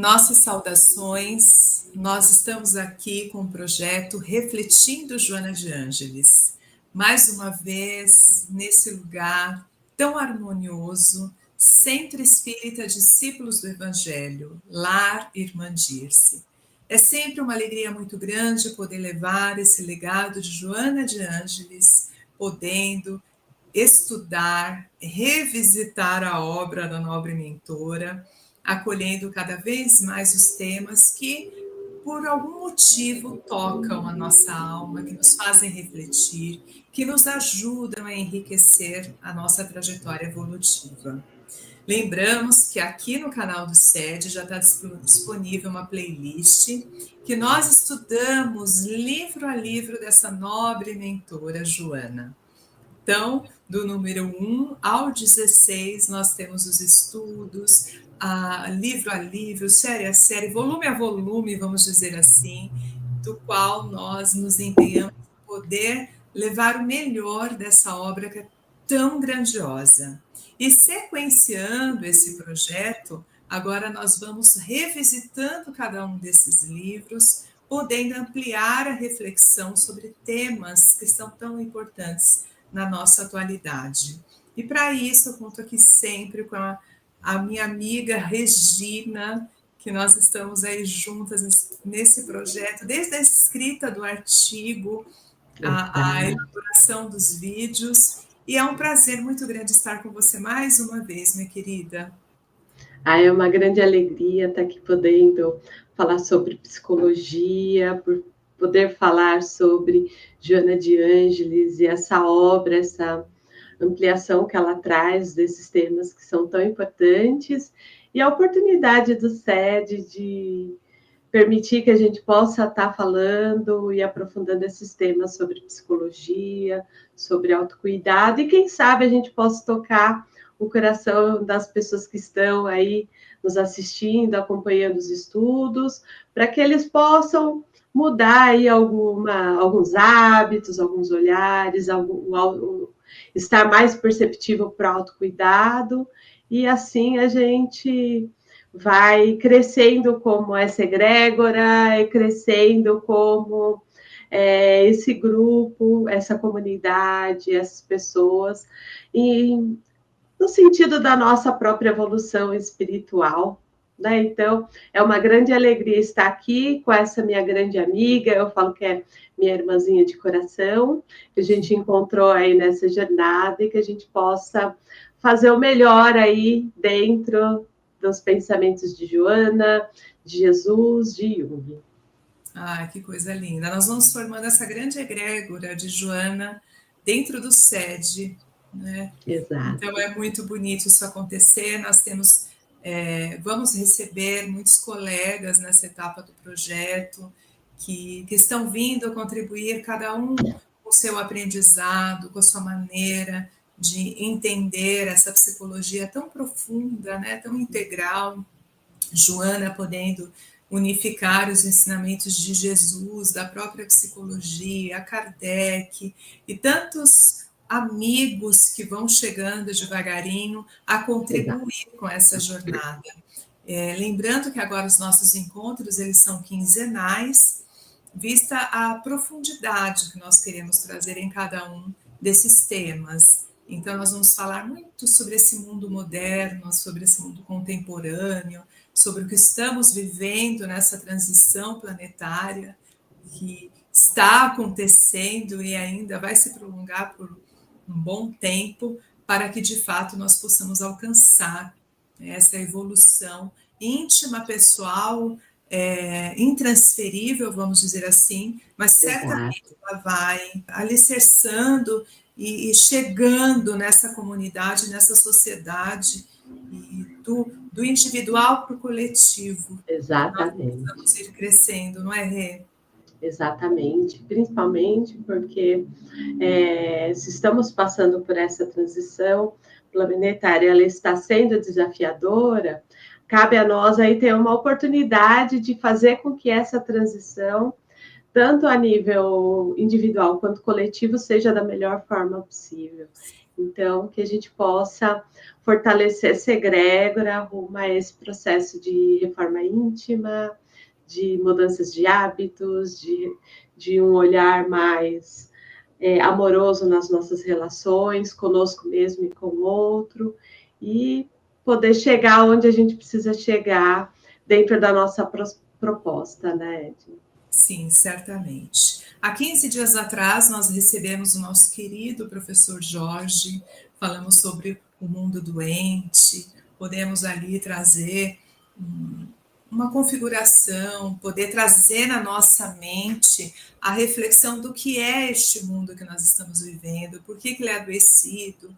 Nossas saudações, nós estamos aqui com o projeto Refletindo Joana de Ângeles. Mais uma vez, nesse lugar tão harmonioso, Centro Espírita Discípulos do Evangelho, Lar Irmã Dirce. É sempre uma alegria muito grande poder levar esse legado de Joana de Ângeles, podendo estudar, revisitar a obra da nobre mentora, acolhendo cada vez mais os temas que, por algum motivo, tocam a nossa alma, que nos fazem refletir, que nos ajudam a enriquecer a nossa trajetória evolutiva. Lembramos que aqui no canal do SED já está disponível uma playlist que nós estudamos livro a livro dessa nobre mentora Joana. Então, do número 1 ao 16, nós temos os estudos, livro a livro, série a série, volume a volume, vamos dizer assim, do qual nós nos empenhamos em poder levar o melhor dessa obra que é tão grandiosa. E sequenciando esse projeto, agora nós vamos revisitando cada um desses livros, podendo ampliar a reflexão sobre temas que são tão importantes na nossa atualidade. E para isso eu conto aqui sempre com a minha amiga Regina, que nós estamos aí juntas nesse projeto, desde a escrita do artigo, a elaboração dos vídeos, e é um prazer muito grande estar com você mais uma vez, minha querida. É uma grande alegria estar aqui podendo falar sobre psicologia, por poder falar sobre Joana de Ângeles e essa obra, essa ampliação que ela traz desses temas que são tão importantes, e a oportunidade do SED de permitir que a gente possa estar falando e aprofundando esses temas sobre psicologia, sobre autocuidado, e quem sabe a gente possa tocar o coração das pessoas que estão aí nos assistindo, acompanhando os estudos, para que eles possam mudar aí alguns hábitos, alguns olhares, estar mais perceptível para o autocuidado, e assim a gente vai crescendo como essa egrégora, e crescendo como esse grupo, essa comunidade, essas pessoas, e no sentido da nossa própria evolução espiritual, né? Então, é uma grande alegria estar aqui com essa minha grande amiga, eu falo que é minha irmãzinha de coração, que a gente encontrou aí nessa jornada e que a gente possa fazer o melhor aí dentro dos pensamentos de Joana, de Jesus, de Jung. Que coisa linda. Nós vamos formando essa grande egrégora de Joana dentro do SED, né? Exato. Então é muito bonito isso acontecer. Nós temos, vamos receber muitos colegas nessa etapa do projeto que estão vindo contribuir, cada um com o seu aprendizado, com a sua maneira de entender essa psicologia tão profunda, né, tão integral. Joana podendo unificar os ensinamentos de Jesus, da própria psicologia, Kardec e tantos amigos que vão chegando devagarinho a contribuir com essa jornada. Lembrando que agora os nossos encontros, eles são quinzenais, vista a profundidade que nós queremos trazer em cada um desses temas. Então, nós vamos falar muito sobre esse mundo moderno, sobre esse mundo contemporâneo, sobre o que estamos vivendo nessa transição planetária que está acontecendo e ainda vai se prolongar por um bom tempo, para que, de fato, nós possamos alcançar essa evolução íntima, pessoal, intransferível, vamos dizer assim, mas certamente ela vai alicerçando e chegando nessa comunidade, nessa sociedade, e do individual para o coletivo. Exatamente. Nós vamos ir crescendo, não é, Rê? Exatamente, principalmente porque se estamos passando por essa transição planetária, ela está sendo desafiadora, cabe a nós aí ter uma oportunidade de fazer com que essa transição, tanto a nível individual quanto coletivo, seja da melhor forma possível. Então, que a gente possa fortalecer essa egrégora rumo a esse processo de reforma íntima, de mudanças de hábitos, de um olhar mais amoroso nas nossas relações, conosco mesmo e com o outro, e poder chegar onde a gente precisa chegar dentro da nossa proposta, né, Edna? Sim, certamente. Há 15 dias atrás, nós recebemos o nosso querido professor Jorge, falamos sobre o mundo doente, podemos ali trazer uma configuração, poder trazer na nossa mente a reflexão do que é este mundo que nós estamos vivendo, por que ele é adoecido,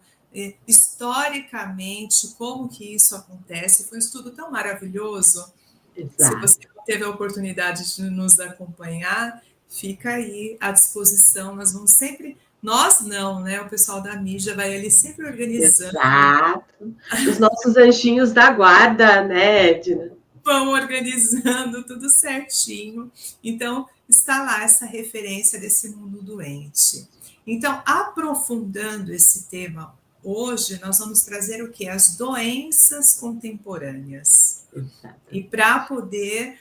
historicamente, como que isso acontece. Foi um estudo tão maravilhoso. Se Exato. você não teve a oportunidade de nos acompanhar, fica aí à disposição. Nós vamos sempre, nós não, né? O pessoal da mídia vai ali sempre organizando. Exato. Os nossos anjinhos da guarda, né, Edna? Vão organizando tudo certinho. Então, está lá essa referência desse mundo doente. Então, aprofundando esse tema, hoje nós vamos trazer o que? As doenças contemporâneas. Exato. E para poder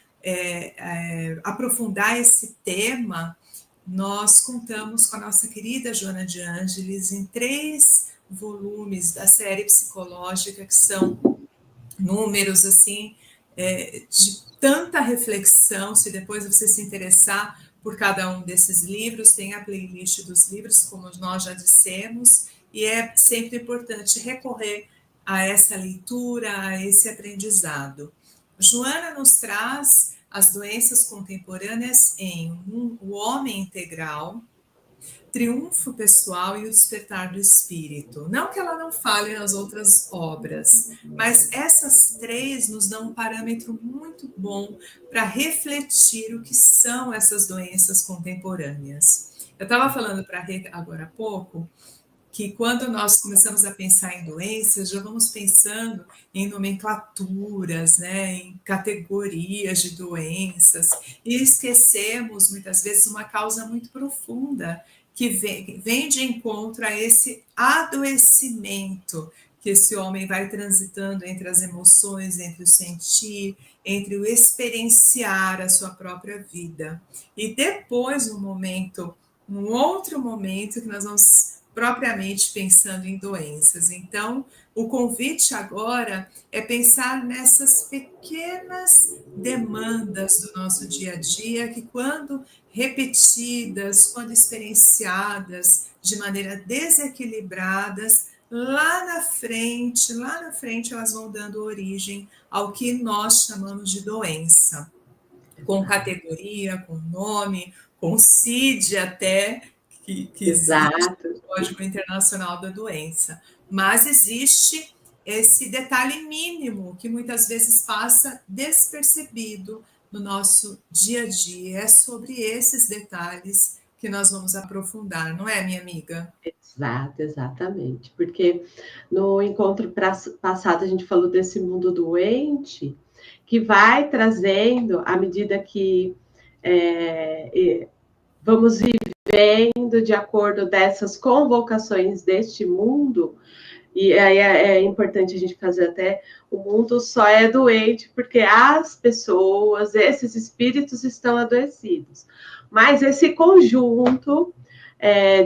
aprofundar esse tema, nós contamos com a nossa querida Joana de Ângeles em 3 volumes da série psicológica, que são números assim de tanta reflexão. Se depois você se interessar por cada um desses livros, tem a playlist dos livros, como nós já dissemos, e é sempre importante recorrer a essa leitura, a esse aprendizado. Joana nos traz as doenças contemporâneas em O Homem Integral, Triunfo Pessoal e o Despertar do Espírito. Não que ela não fale nas outras obras, mas essas 3 nos dão um parâmetro muito bom para refletir o que são essas doenças contemporâneas. Eu estava falando para a Rê agora há pouco que quando nós começamos a pensar em doenças, já vamos pensando em nomenclaturas, né, em categorias de doenças, e esquecemos muitas vezes uma causa muito profunda que vem de encontro a esse adoecimento que esse homem vai transitando entre as emoções, entre o sentir, entre o experienciar a sua própria vida. E depois um outro momento que nós vamos propriamente pensando em doenças. Então, o convite agora é pensar nessas pequenas demandas do nosso dia a dia que, quando repetidas, quando experienciadas de maneira desequilibradas, lá na frente, elas vão dando origem ao que nós chamamos de doença, com categoria, com nome, com CID até, que existe o Código Internacional da Doença. Mas existe esse detalhe mínimo que muitas vezes passa despercebido no nosso dia a dia. É sobre esses detalhes que nós vamos aprofundar, não é, minha amiga? Exato, exatamente. Porque no encontro passado a gente falou desse mundo doente, que vai trazendo, à medida que vamos vivendo de acordo dessas convocações deste mundo, e aí é importante a gente fazer até, o mundo só é doente porque as pessoas, esses espíritos estão adoecidos. Mas esse conjunto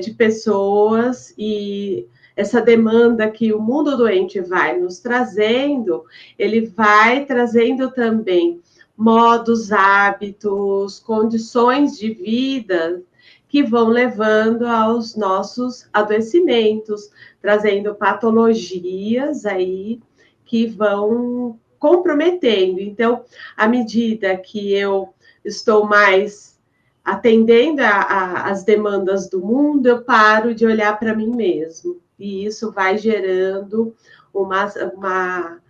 de pessoas e essa demanda que o mundo doente vai nos trazendo, ele vai trazendo também modos, hábitos, condições de vida que vão levando aos nossos adoecimentos, trazendo patologias aí que vão comprometendo. Então, à medida que eu estou mais atendendo às demandas do mundo, eu paro de olhar para mim mesmo. E isso vai gerando uma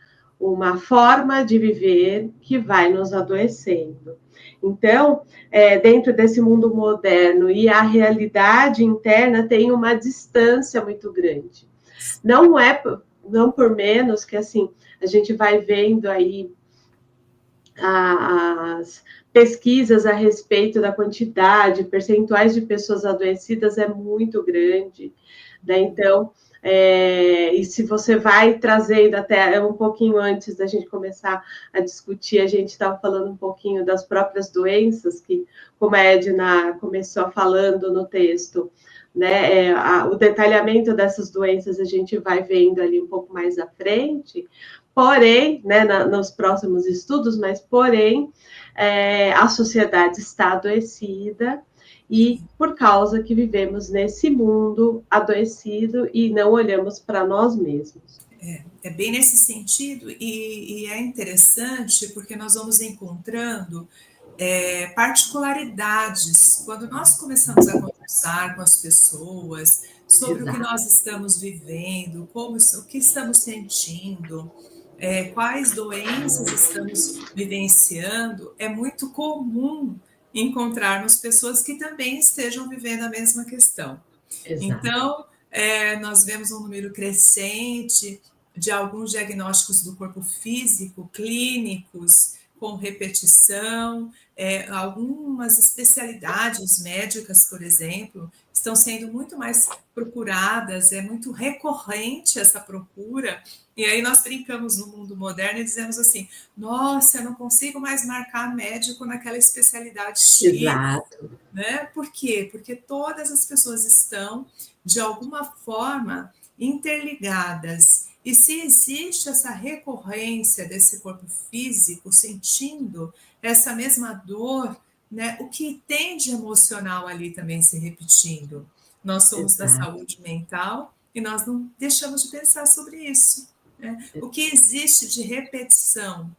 forma de viver que vai nos adoecendo. Então, dentro desse mundo moderno e a realidade interna tem uma distância muito grande. Não por menos que, assim, a gente vai vendo aí as pesquisas a respeito da quantidade, percentuais de pessoas adoecidas é muito grande, né? Então, E se você vai trazendo até um pouquinho antes da gente começar a discutir, a gente estava falando um pouquinho das próprias doenças, que, como a Edna começou falando no texto, né, o detalhamento dessas doenças a gente vai vendo ali um pouco mais à frente, porém, né, nos próximos estudos, mas porém, a sociedade está adoecida, e por causa que vivemos nesse mundo adoecido e não olhamos para nós mesmos. É bem nesse sentido, e é interessante porque nós vamos encontrando particularidades quando nós começamos a conversar com as pessoas sobre o que nós estamos vivendo, o que estamos sentindo, quais doenças estamos vivenciando. É muito comum encontrarmos pessoas que também estejam vivendo a mesma questão. Exato. Então, nós vemos um número crescente de alguns diagnósticos do corpo físico, clínicos, com repetição, algumas especialidades médicas, por exemplo, estão sendo muito mais procuradas, é muito recorrente essa procura, e aí nós brincamos no mundo moderno e dizemos assim, nossa, eu não consigo mais marcar médico naquela especialidade X. Exato. Né? Por quê? Porque todas as pessoas estão, de alguma forma, interligadas. E se existe essa recorrência desse corpo físico sentindo essa mesma dor, né, o que tem de emocional ali também se repetindo? Nós somos da saúde mental e nós não deixamos de pensar sobre isso. Né? O que existe de repetição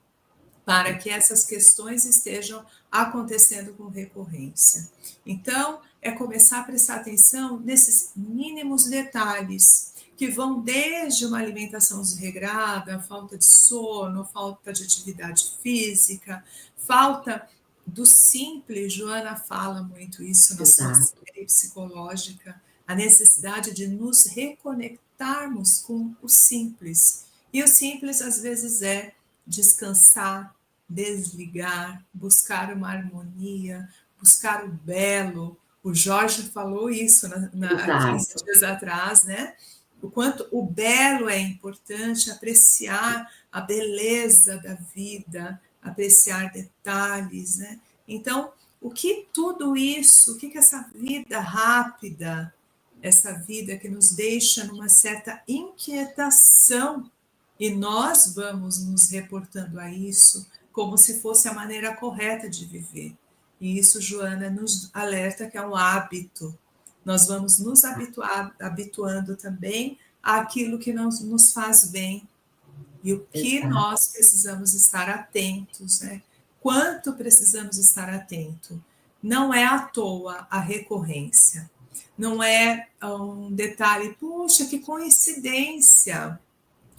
para que essas questões estejam acontecendo com recorrência? Então, é começar a prestar atenção nesses mínimos detalhes que vão desde uma alimentação desregrada, falta de sono, falta de atividade física, falta do simples. Joana fala muito isso na sua série psicológica, a necessidade de nos reconectarmos com o simples. E o simples, às vezes, é descansar, desligar, buscar uma harmonia, buscar o belo. O Jorge falou isso há 15 dias atrás, né? O quanto o belo é importante, apreciar a beleza da vida, apreciar detalhes, né? Então, o que tudo isso, o que essa vida rápida, essa vida que nos deixa numa certa inquietação, e nós vamos nos reportando a isso como se fosse a maneira correta de viver. E isso, Joana, nos alerta que é um hábito. Nós vamos nos habituando também àquilo que não nos faz bem. E o que nós precisamos estar atentos, né? Quanto precisamos estar atento? Não é à toa a recorrência. Não é um detalhe, puxa, que coincidência.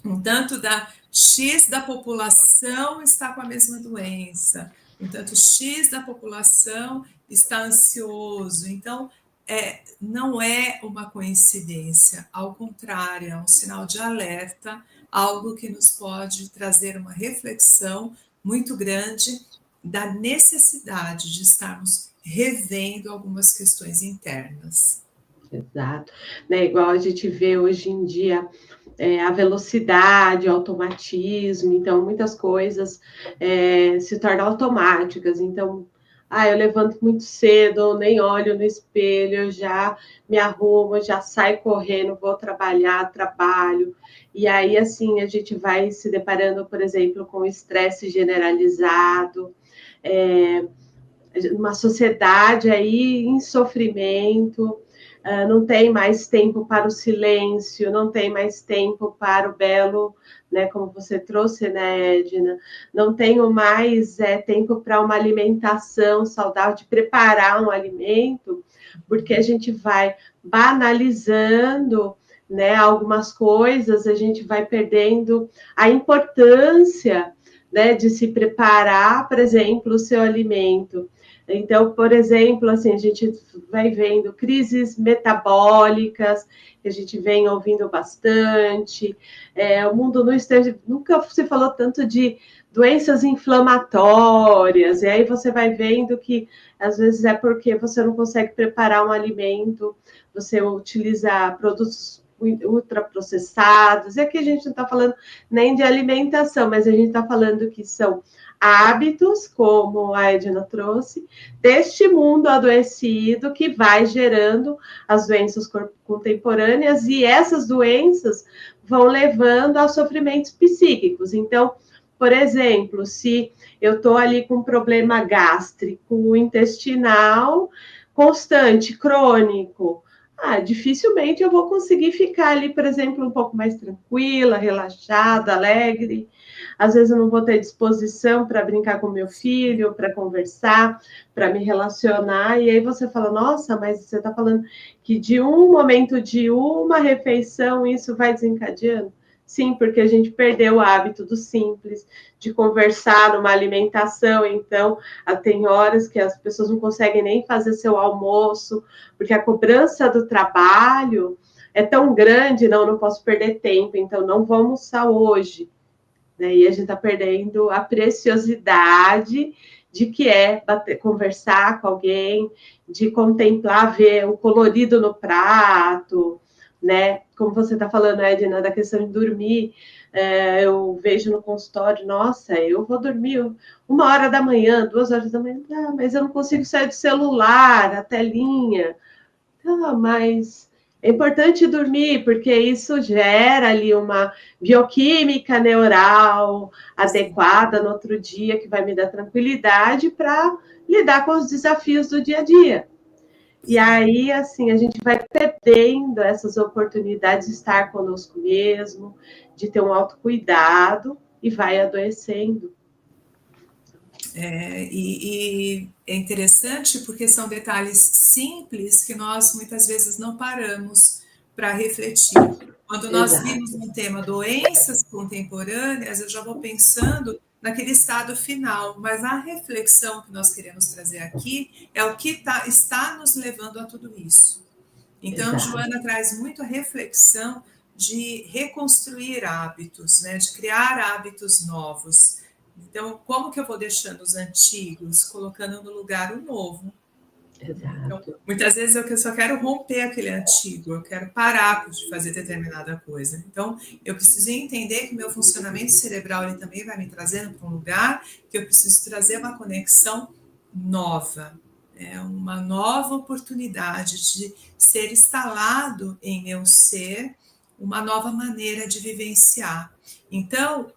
Um tanto da X da população está com a mesma doença, um tanto X da população está ansioso. Então, não é uma coincidência, ao contrário, é um sinal de alerta, algo que nos pode trazer uma reflexão muito grande da necessidade de estarmos revendo algumas questões internas. Exato. Né, igual a gente vê hoje em dia a velocidade, o automatismo, então muitas coisas se tornam automáticas. Então, eu levanto muito cedo, nem olho no espelho, já me arrumo, já saio correndo, vou trabalhar, trabalho. E aí, assim, a gente vai se deparando, por exemplo, com estresse generalizado, uma sociedade aí em sofrimento, não tem mais tempo para o silêncio, não tem mais tempo para o belo, né, como você trouxe, né, Edna? Não tenho mais tempo para uma alimentação saudável, de preparar um alimento, porque a gente vai banalizando, né, algumas coisas, a gente vai perdendo a importância, né, de se preparar, por exemplo, o seu alimento. Então, por exemplo, assim, a gente vai vendo crises metabólicas, que a gente vem ouvindo bastante, o mundo não esteja, nunca se falou tanto de doenças inflamatórias, e aí você vai vendo que, às vezes, é porque você não consegue preparar um alimento, você utiliza produtos ultraprocessados. E aqui a gente não está falando nem de alimentação, mas a gente está falando que são hábitos, como a Edna trouxe, deste mundo adoecido que vai gerando as doenças contemporâneas, e essas doenças vão levando a sofrimentos psíquicos. Então, por exemplo, se eu estou ali com um problema gástrico, intestinal, constante, crônico, dificilmente eu vou conseguir ficar ali, por exemplo, um pouco mais tranquila, relaxada, alegre. Às vezes eu não vou ter disposição para brincar com meu filho, para conversar, para me relacionar. E aí você fala, nossa, mas você está falando que de um momento de uma refeição isso vai desencadeando? Sim, porque a gente perdeu o hábito do simples, de conversar numa alimentação. Então, tem horas que as pessoas não conseguem nem fazer seu almoço, porque a cobrança do trabalho é tão grande, não posso perder tempo, então não vou almoçar hoje. E a gente está perdendo a preciosidade de que é conversar com alguém, de contemplar, ver o colorido no prato, né? Como você está falando, Edna, da questão de dormir, eu vejo no consultório, nossa, eu vou dormir 1h da manhã, 2h da manhã, mas eu não consigo sair do celular, a telinha. Mas é importante dormir, porque isso gera ali uma bioquímica neural adequada no outro dia, que vai me dar tranquilidade para lidar com os desafios do dia a dia. E aí, assim, a gente vai perdendo essas oportunidades de estar conosco mesmo, de ter um autocuidado e vai adoecendo. E é interessante porque são detalhes simples que nós muitas vezes não paramos para refletir. Quando nós vimos um tema doenças contemporâneas, eu já vou pensando naquele estado final, mas a reflexão que nós queremos trazer aqui é o que está nos levando a tudo isso. Então, Joana traz muito a reflexão de reconstruir hábitos, né, de criar hábitos novos. Então, como que eu vou deixando os antigos, colocando no lugar o novo? Então, muitas vezes eu só quero romper aquele antigo, eu quero parar de fazer determinada coisa. Então, eu preciso entender que meu funcionamento cerebral ele também vai me trazendo para um lugar que eu preciso trazer uma conexão nova, uma nova oportunidade de ser instalado em meu ser uma nova maneira de vivenciar. Então,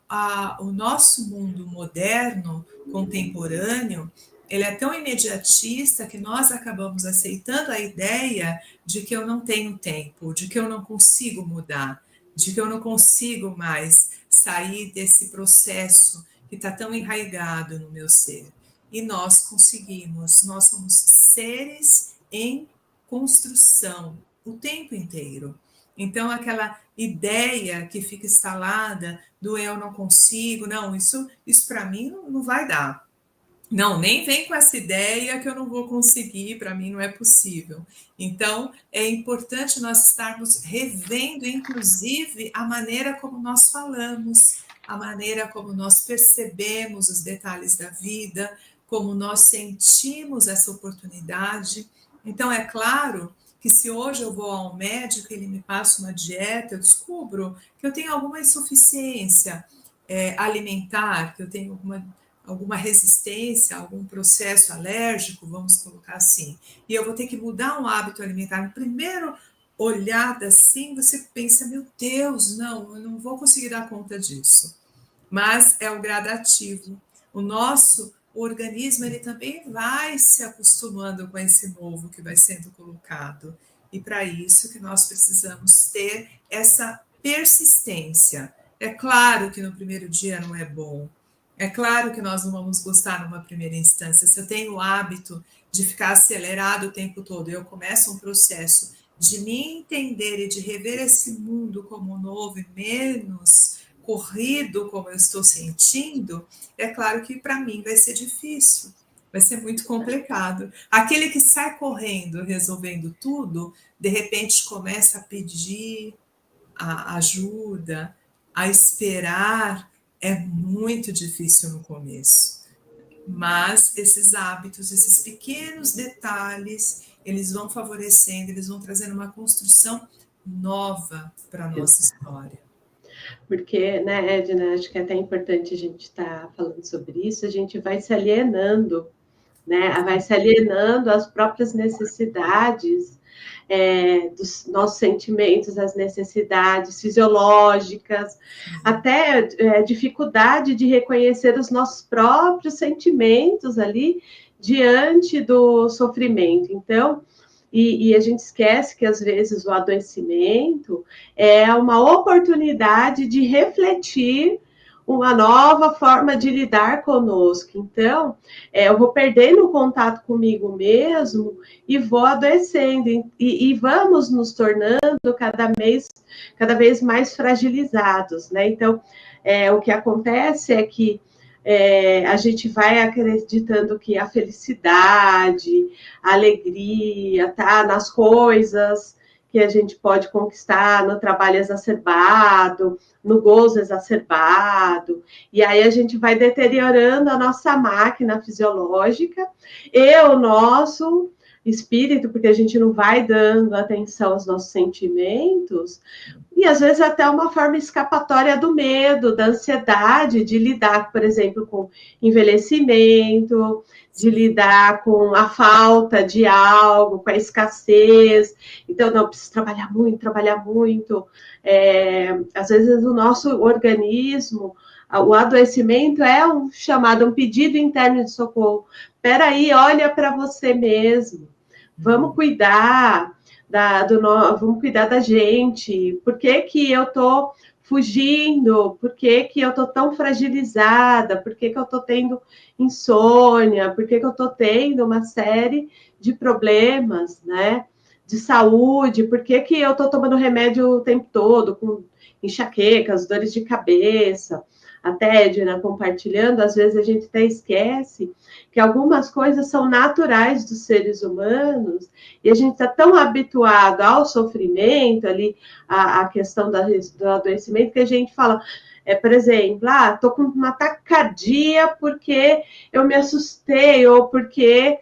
o nosso mundo moderno, contemporâneo, ele é tão imediatista que nós acabamos aceitando a ideia de que eu não tenho tempo, de que eu não consigo mudar, de que eu não consigo mais sair desse processo que está tão enraizado no meu ser. E nós conseguimos, nós somos seres em construção o tempo inteiro. Então, aquela ideia que fica instalada do eu não consigo, não, isso para mim não vai dar. Não, nem vem com essa ideia que eu não vou conseguir, para mim não é possível. Então, é importante nós estarmos revendo, inclusive, a maneira como nós falamos, a maneira como nós percebemos os detalhes da vida, como nós sentimos essa oportunidade. Então, é claro que se hoje eu vou ao médico e ele me passa uma dieta, eu descubro que eu tenho alguma insuficiência alimentar, que eu tenho alguma resistência, algum processo alérgico, vamos colocar assim, e eu vou ter que mudar um hábito alimentar. No primeiro olhada assim, você pensa, meu Deus, não, eu não vou conseguir dar conta disso. Mas é o gradativo. O nosso organismo, ele também vai se acostumando com esse novo que vai sendo colocado. E para isso que nós precisamos ter essa persistência. É claro que no primeiro dia não é bom, é claro que nós não vamos gostar numa primeira instância. Se eu tenho o hábito de ficar acelerado o tempo todo, eu começo um processo de me entender e de rever esse mundo como novo e menos corrido como eu estou sentindo, é claro que para mim vai ser difícil, vai ser muito complicado. Aquele que sai correndo, resolvendo tudo, de repente começa a pedir a ajuda, a esperar, é muito difícil no começo, mas esses hábitos, esses pequenos detalhes, eles vão favorecendo, eles vão trazendo uma construção nova para a nossa história. Porque, né, Edna, acho que é até importante a gente estar falando sobre isso, a gente vai se alienando, né? Vai se alienando às próprias necessidades dos nossos sentimentos, as necessidades fisiológicas, até dificuldade de reconhecer os nossos próprios sentimentos ali diante do sofrimento. Então, e a gente esquece que às vezes o adoecimento é uma oportunidade de refletir uma nova forma de lidar conosco. Então, eu vou perdendo o contato comigo mesmo e vou adoecendo, e vamos nos tornando cada vez mais fragilizados, né? Então, o que acontece é que a gente vai acreditando que a felicidade, a alegria, tá nas coisas que a gente pode conquistar, no trabalho exacerbado, no gozo exacerbado, e aí a gente vai deteriorando a nossa máquina fisiológica e o nosso espírito, porque a gente não vai dando atenção aos nossos sentimentos, e às vezes até uma forma escapatória do medo, da ansiedade, de lidar, por exemplo, com envelhecimento, de lidar com a falta de algo, com a escassez. Então, não, preciso trabalhar muito, trabalhar muito. Às vezes o nosso organismo, o adoecimento é um chamado, um pedido interno de socorro. Espera aí, olha para você mesmo. Vamos cuidar vamos cuidar da gente. Por que que eu estou fugindo? Por que que eu estou tão fragilizada? Por que que eu estou tendo insônia? Por que que eu estou tendo uma série de problemas, né? De saúde? Por que que eu estou tomando remédio o tempo todo, com enxaquecas, dores de cabeça? Até, Edna, compartilhando, às vezes a gente até esquece que algumas coisas são naturais dos seres humanos e a gente está tão habituado ao sofrimento, ali, a questão do adoecimento, que a gente fala, por exemplo, estou com uma taquicardia porque eu me assustei, ou porque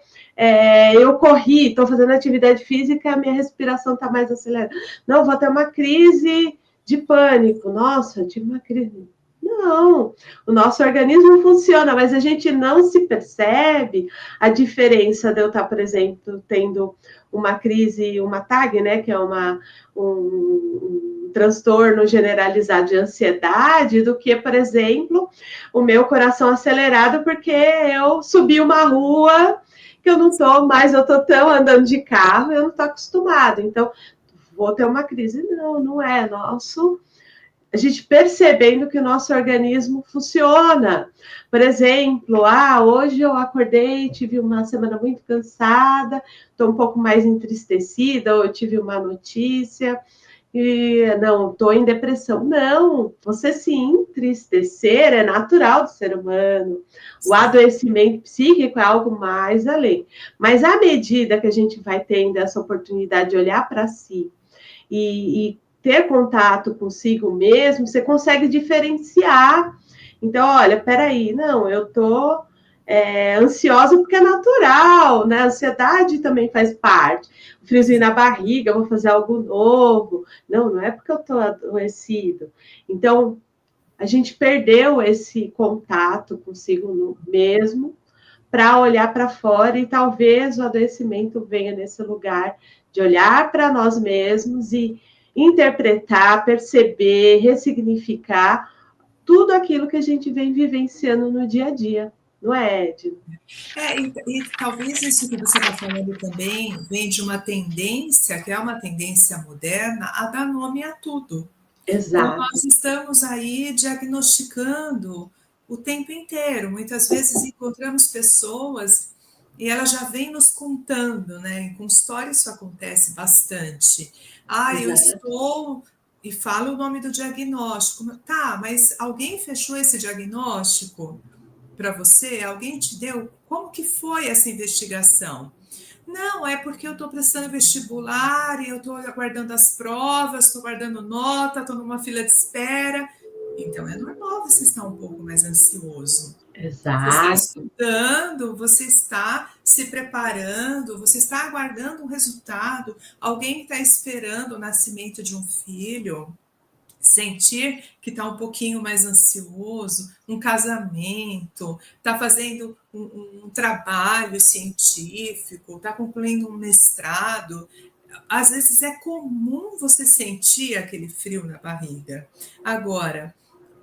eu corri, estou fazendo atividade física, a minha respiração está mais acelerada. Não, vou ter uma crise de pânico. Nossa, eu tive uma crise. Não, o nosso organismo funciona, mas a gente não se percebe a diferença de eu estar, por exemplo, tendo uma crise, uma TAG, né, que é um transtorno generalizado de ansiedade, do que, por exemplo, o meu coração acelerado porque eu subi uma rua que eu não estou mais, eu estou tão andando de carro, eu não estou acostumado, então vou ter uma crise. Não, não é nosso. A gente percebendo que o nosso organismo funciona. Por exemplo, hoje eu acordei, tive uma semana muito cansada, estou um pouco mais entristecida, ou eu tive uma notícia, e não, estou em depressão. Não, você se entristecer é natural do ser humano. O adoecimento psíquico é algo mais além. Mas à medida que a gente vai tendo essa oportunidade de olhar para si e ter contato consigo mesmo, você consegue diferenciar. Então, olha, peraí, não, eu tô ansiosa porque é natural, né? A ansiedade também faz parte. O friozinho na barriga, eu vou fazer algo novo. Não, não é porque eu tô adoecido. Então, a gente perdeu esse contato consigo mesmo para olhar para fora, e talvez o adoecimento venha nesse lugar de olhar para nós mesmos e interpretar, perceber, ressignificar tudo aquilo que a gente vem vivenciando no dia a dia, não é, Ed? E talvez isso que você está falando também vem de uma tendência, que é uma tendência moderna, a dar nome a tudo. Então, Exato. nós estamos aí diagnosticando o tempo inteiro. Muitas vezes encontramos pessoas e elas já vêm nos contando, né? Em consultório isso acontece bastante. Eu estou... E fala o nome do diagnóstico. Tá, mas alguém fechou esse diagnóstico para você? Alguém te deu? Como que foi essa investigação? Não, é porque eu estou prestando vestibular e eu estou aguardando as provas, estou guardando nota, estou numa fila de espera. Então, é normal você estar um pouco mais ansioso. Você está Exato. estudando, você está se preparando, você está aguardando um resultado, alguém está esperando o nascimento de um filho, sentir que está um pouquinho mais ansioso, um casamento, está fazendo um trabalho científico, está concluindo um mestrado, às vezes é comum você sentir aquele frio na barriga. Agora,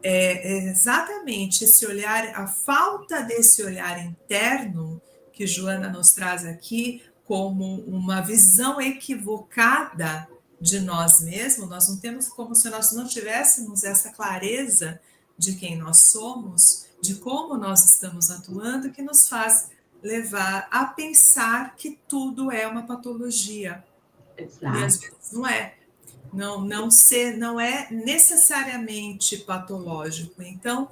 é exatamente esse olhar, a falta desse olhar interno que Joana nos traz aqui como uma visão equivocada de nós mesmos, nós não temos como se nós não tivéssemos essa clareza de quem nós somos, de como nós estamos atuando, que nos faz levar a pensar que tudo é uma patologia. Exato. E às vezes não é. Não é necessariamente patológico. Então,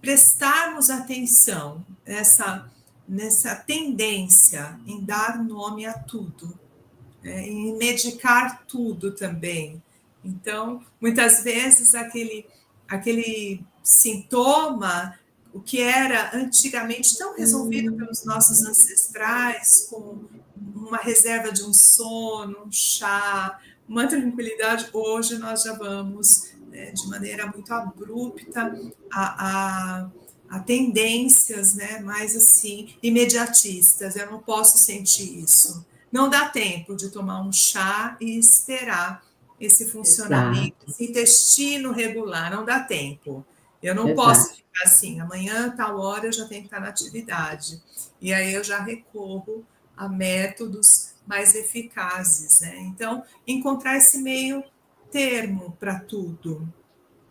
prestarmos atenção nessa tendência em dar nome a tudo, em medicar tudo também. Então, muitas vezes aquele sintoma, o que era antigamente tão resolvido pelos nossos ancestrais, com uma reserva de um sono, um chá, uma tranquilidade, hoje nós já vamos, de maneira muito abrupta, a tendências, mais assim, imediatistas. Eu não posso sentir isso. Não dá tempo de tomar um chá e esperar esse funcionamento, esse intestino regular, não dá tempo. Eu não posso ficar assim, amanhã, tal hora, eu já tenho que estar na atividade. E aí eu já recorro a métodos mais eficazes, Então, encontrar esse meio termo para tudo.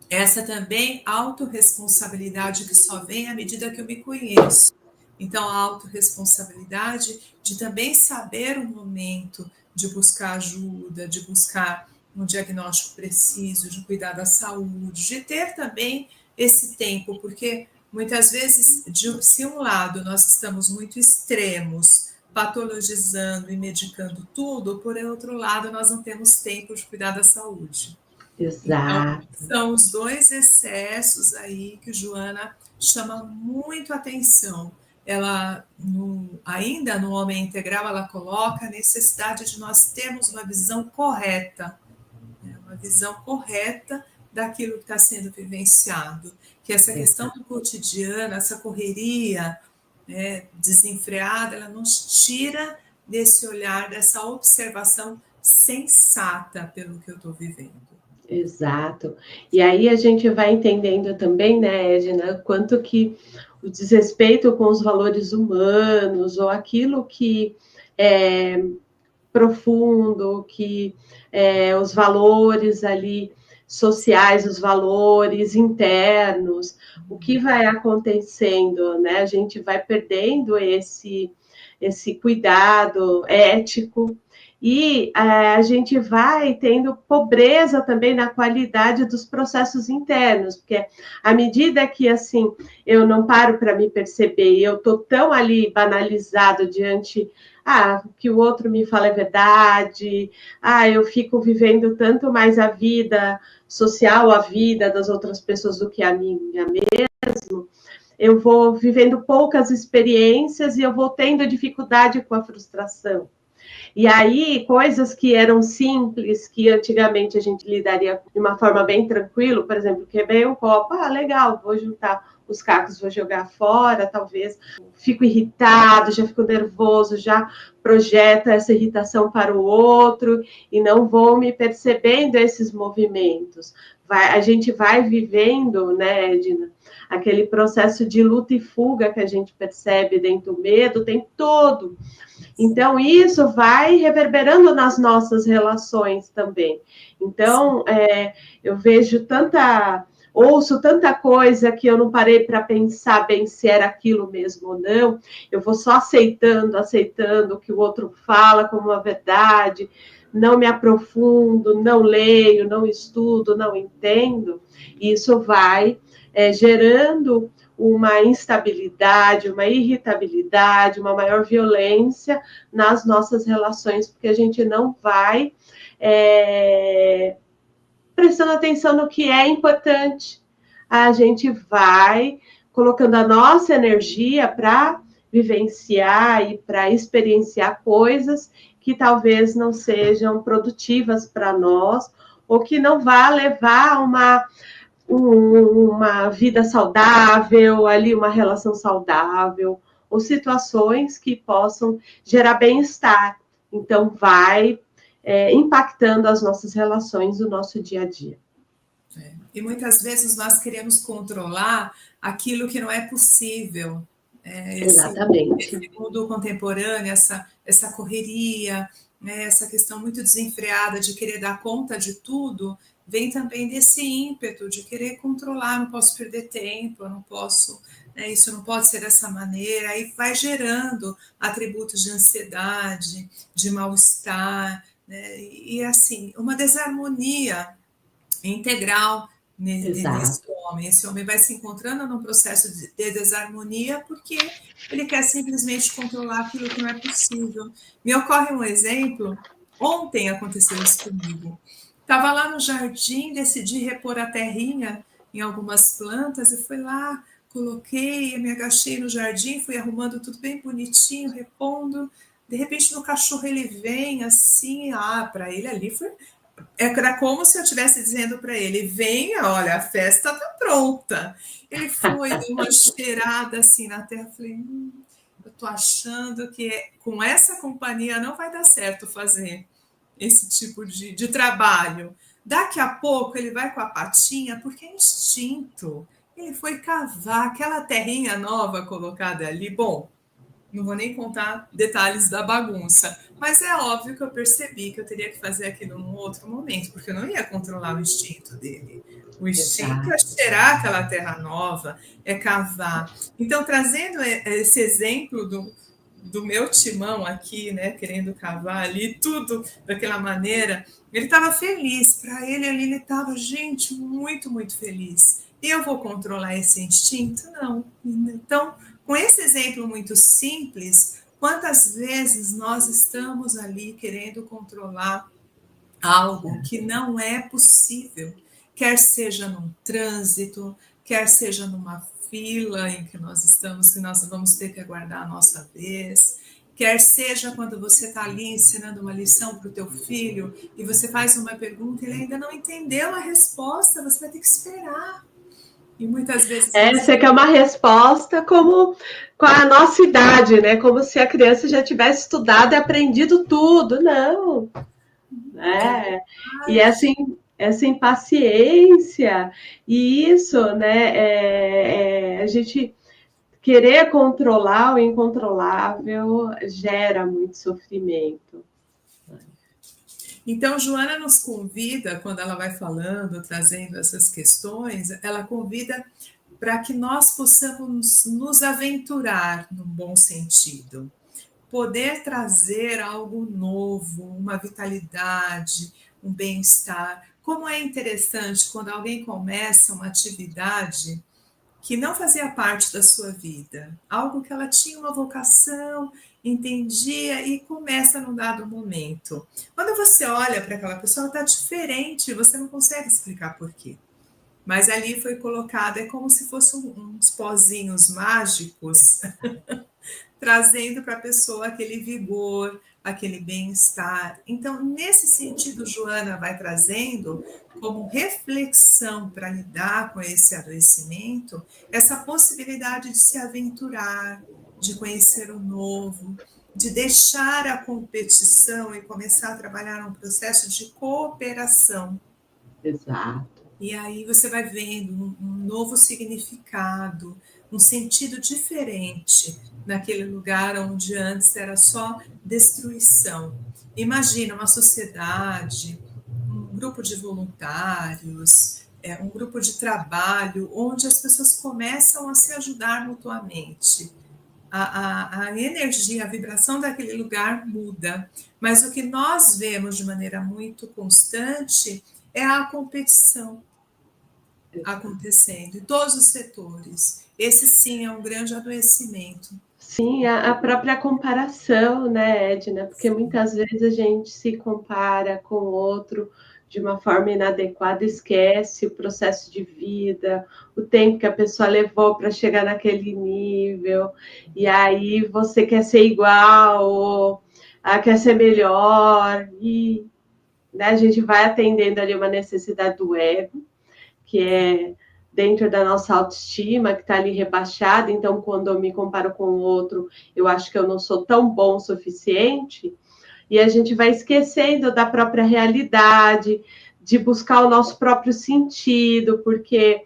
Essa também autorresponsabilidade que só vem à medida que eu me conheço. Então, a autorresponsabilidade de também saber o momento de buscar ajuda, de buscar um diagnóstico preciso, de cuidar da saúde, de ter também esse tempo, porque muitas vezes, se um lado nós estamos muito extremos, patologizando e medicando tudo, por outro lado, nós não temos tempo de cuidar da saúde. Exato. Então, são os dois excessos aí que Joana chama muito atenção. Ela, ainda no Homem Integral, ela coloca a necessidade de nós termos uma visão correta, uma visão correta daquilo que está sendo vivenciado. Que essa questão do cotidiano, essa correria desenfreada, ela nos tira desse olhar, dessa observação sensata pelo que eu estou vivendo. Exato. E aí a gente vai entendendo também, né, Edna, quanto que o desrespeito com os valores humanos, ou aquilo que é profundo, que os valores ali sociais, os valores internos, o que vai acontecendo, né? A gente vai perdendo esse cuidado ético, e a gente vai tendo pobreza também na qualidade dos processos internos, porque à medida que, assim, eu não paro para me perceber, e eu estou tão ali banalizado diante, que o outro me fala é verdade, eu fico vivendo tanto mais a vida social, a vida das outras pessoas do que a minha mesmo, eu vou vivendo poucas experiências e eu vou tendo dificuldade com a frustração. E aí, coisas que eram simples, que antigamente a gente lidaria de uma forma bem tranquila, por exemplo, quebrei um copo, legal, vou juntar os cacos, vou jogar fora, talvez. Fico irritado, já fico nervoso, já projeto essa irritação para o outro e não vou me percebendo esses movimentos. A gente vai vivendo, né, Edna, aquele processo de luta e fuga que a gente percebe dentro do medo, tem todo. Então, isso vai reverberando nas nossas relações também. Então, eu ouço tanta coisa que eu não parei para pensar bem se era aquilo mesmo ou não. Eu vou só aceitando o que o outro fala como uma verdade, não me aprofundo, não leio, não estudo, não entendo. Isso vai gerando uma instabilidade, uma irritabilidade, uma maior violência nas nossas relações, porque a gente não vai prestando atenção no que é importante. A gente vai colocando a nossa energia para vivenciar e para experienciar coisas que talvez não sejam produtivas para nós, ou que não vá levar a uma vida saudável, ali uma relação saudável, ou situações que possam gerar bem-estar. Então, vai impactando as nossas relações, o nosso dia a dia. E muitas vezes nós queremos controlar aquilo que não é possível. Exatamente. Esse mundo contemporâneo, essa correria, né, essa questão muito desenfreada de querer dar conta de tudo, vem também desse ímpeto de querer controlar, não posso perder tempo, eu não posso, né, isso não pode ser dessa maneira, aí vai gerando atributos de ansiedade, de mal-estar, né, e assim, uma desarmonia integral nesse homem. Esse homem vai se encontrando num processo de desarmonia porque ele quer simplesmente controlar aquilo que não é possível. Me ocorre um exemplo, ontem aconteceu isso comigo. Estava lá no jardim, decidi repor a terrinha em algumas plantas e fui lá, coloquei, me agachei no jardim, fui arrumando tudo bem bonitinho, repondo. De repente, no cachorro ele vem assim, para ele ali foi era como se eu estivesse dizendo para ele: venha, olha, a festa está pronta. Ele foi, deu uma cheirada assim na terra. Falei: eu estou achando que com essa companhia não vai dar certo fazer esse tipo de trabalho. Daqui a pouco ele vai com a patinha, porque é instinto. Ele foi cavar aquela terrinha nova colocada ali. Bom, não vou nem contar detalhes da bagunça, mas é óbvio que eu percebi que eu teria que fazer aquilo num outro momento, porque eu não ia controlar o instinto dele. O instinto é cheirar aquela terra nova, é cavar. Então, trazendo esse exemplo do meu timão aqui, né, querendo cavar ali, tudo daquela maneira, ele estava feliz. Para ele ali, ele estava, gente, muito, muito feliz. E eu vou controlar esse instinto? Não. Então, com esse exemplo muito simples, quantas vezes nós estamos ali querendo controlar algo que não é possível, quer seja num trânsito, quer seja numa fila em que nós estamos, que nós vamos ter que aguardar a nossa vez, quer seja quando você está ali ensinando uma lição para o teu filho e você faz uma pergunta e ele ainda não entendeu a resposta, você vai ter que esperar. E muitas vezes... Você quer uma resposta como com a nossa idade, né? Como se a criança já tivesse estudado e aprendido tudo. Não. E assim, essa impaciência, e isso, né? A gente querer controlar o incontrolável gera muito sofrimento. Então, Joana nos convida, quando ela vai falando, trazendo essas questões, ela convida para que nós possamos nos aventurar num bom sentido, poder trazer algo novo, uma vitalidade, um bem-estar. Como é interessante quando alguém começa uma atividade que não fazia parte da sua vida, algo que ela tinha uma vocação, entendia e começa num dado momento. Quando você olha para aquela pessoa, ela está diferente, você não consegue explicar por quê. Mas ali foi colocado, é como se fossem uns pozinhos mágicos, trazendo para a pessoa aquele vigor, aquele bem-estar. Então, nesse sentido, Joana vai trazendo como reflexão para lidar com esse adoecimento, essa possibilidade de se aventurar, de conhecer o novo, de deixar a competição e começar a trabalhar num processo de cooperação. Exato. E aí você vai vendo um novo significado, um sentido diferente naquele lugar onde antes era só destruição. Imagina uma sociedade, um grupo de voluntários, um grupo de trabalho, onde as pessoas começam a se ajudar mutuamente. A energia, a vibração daquele lugar muda, mas o que nós vemos de maneira muito constante é a competição acontecendo em todos os setores. Esse sim é um grande adoecimento. Sim, a própria comparação, né, Edna? Porque muitas vezes a gente se compara com o outro de uma forma inadequada, esquece o processo de vida, o tempo que a pessoa levou para chegar naquele nível, e aí você quer ser igual, ou quer ser melhor, e né, a gente vai atendendo ali uma necessidade do ego, que é dentro da nossa autoestima, que está ali rebaixada, então quando eu me comparo com o outro, eu acho que eu não sou tão bom o suficiente, e a gente vai esquecendo da própria realidade, de buscar o nosso próprio sentido, porque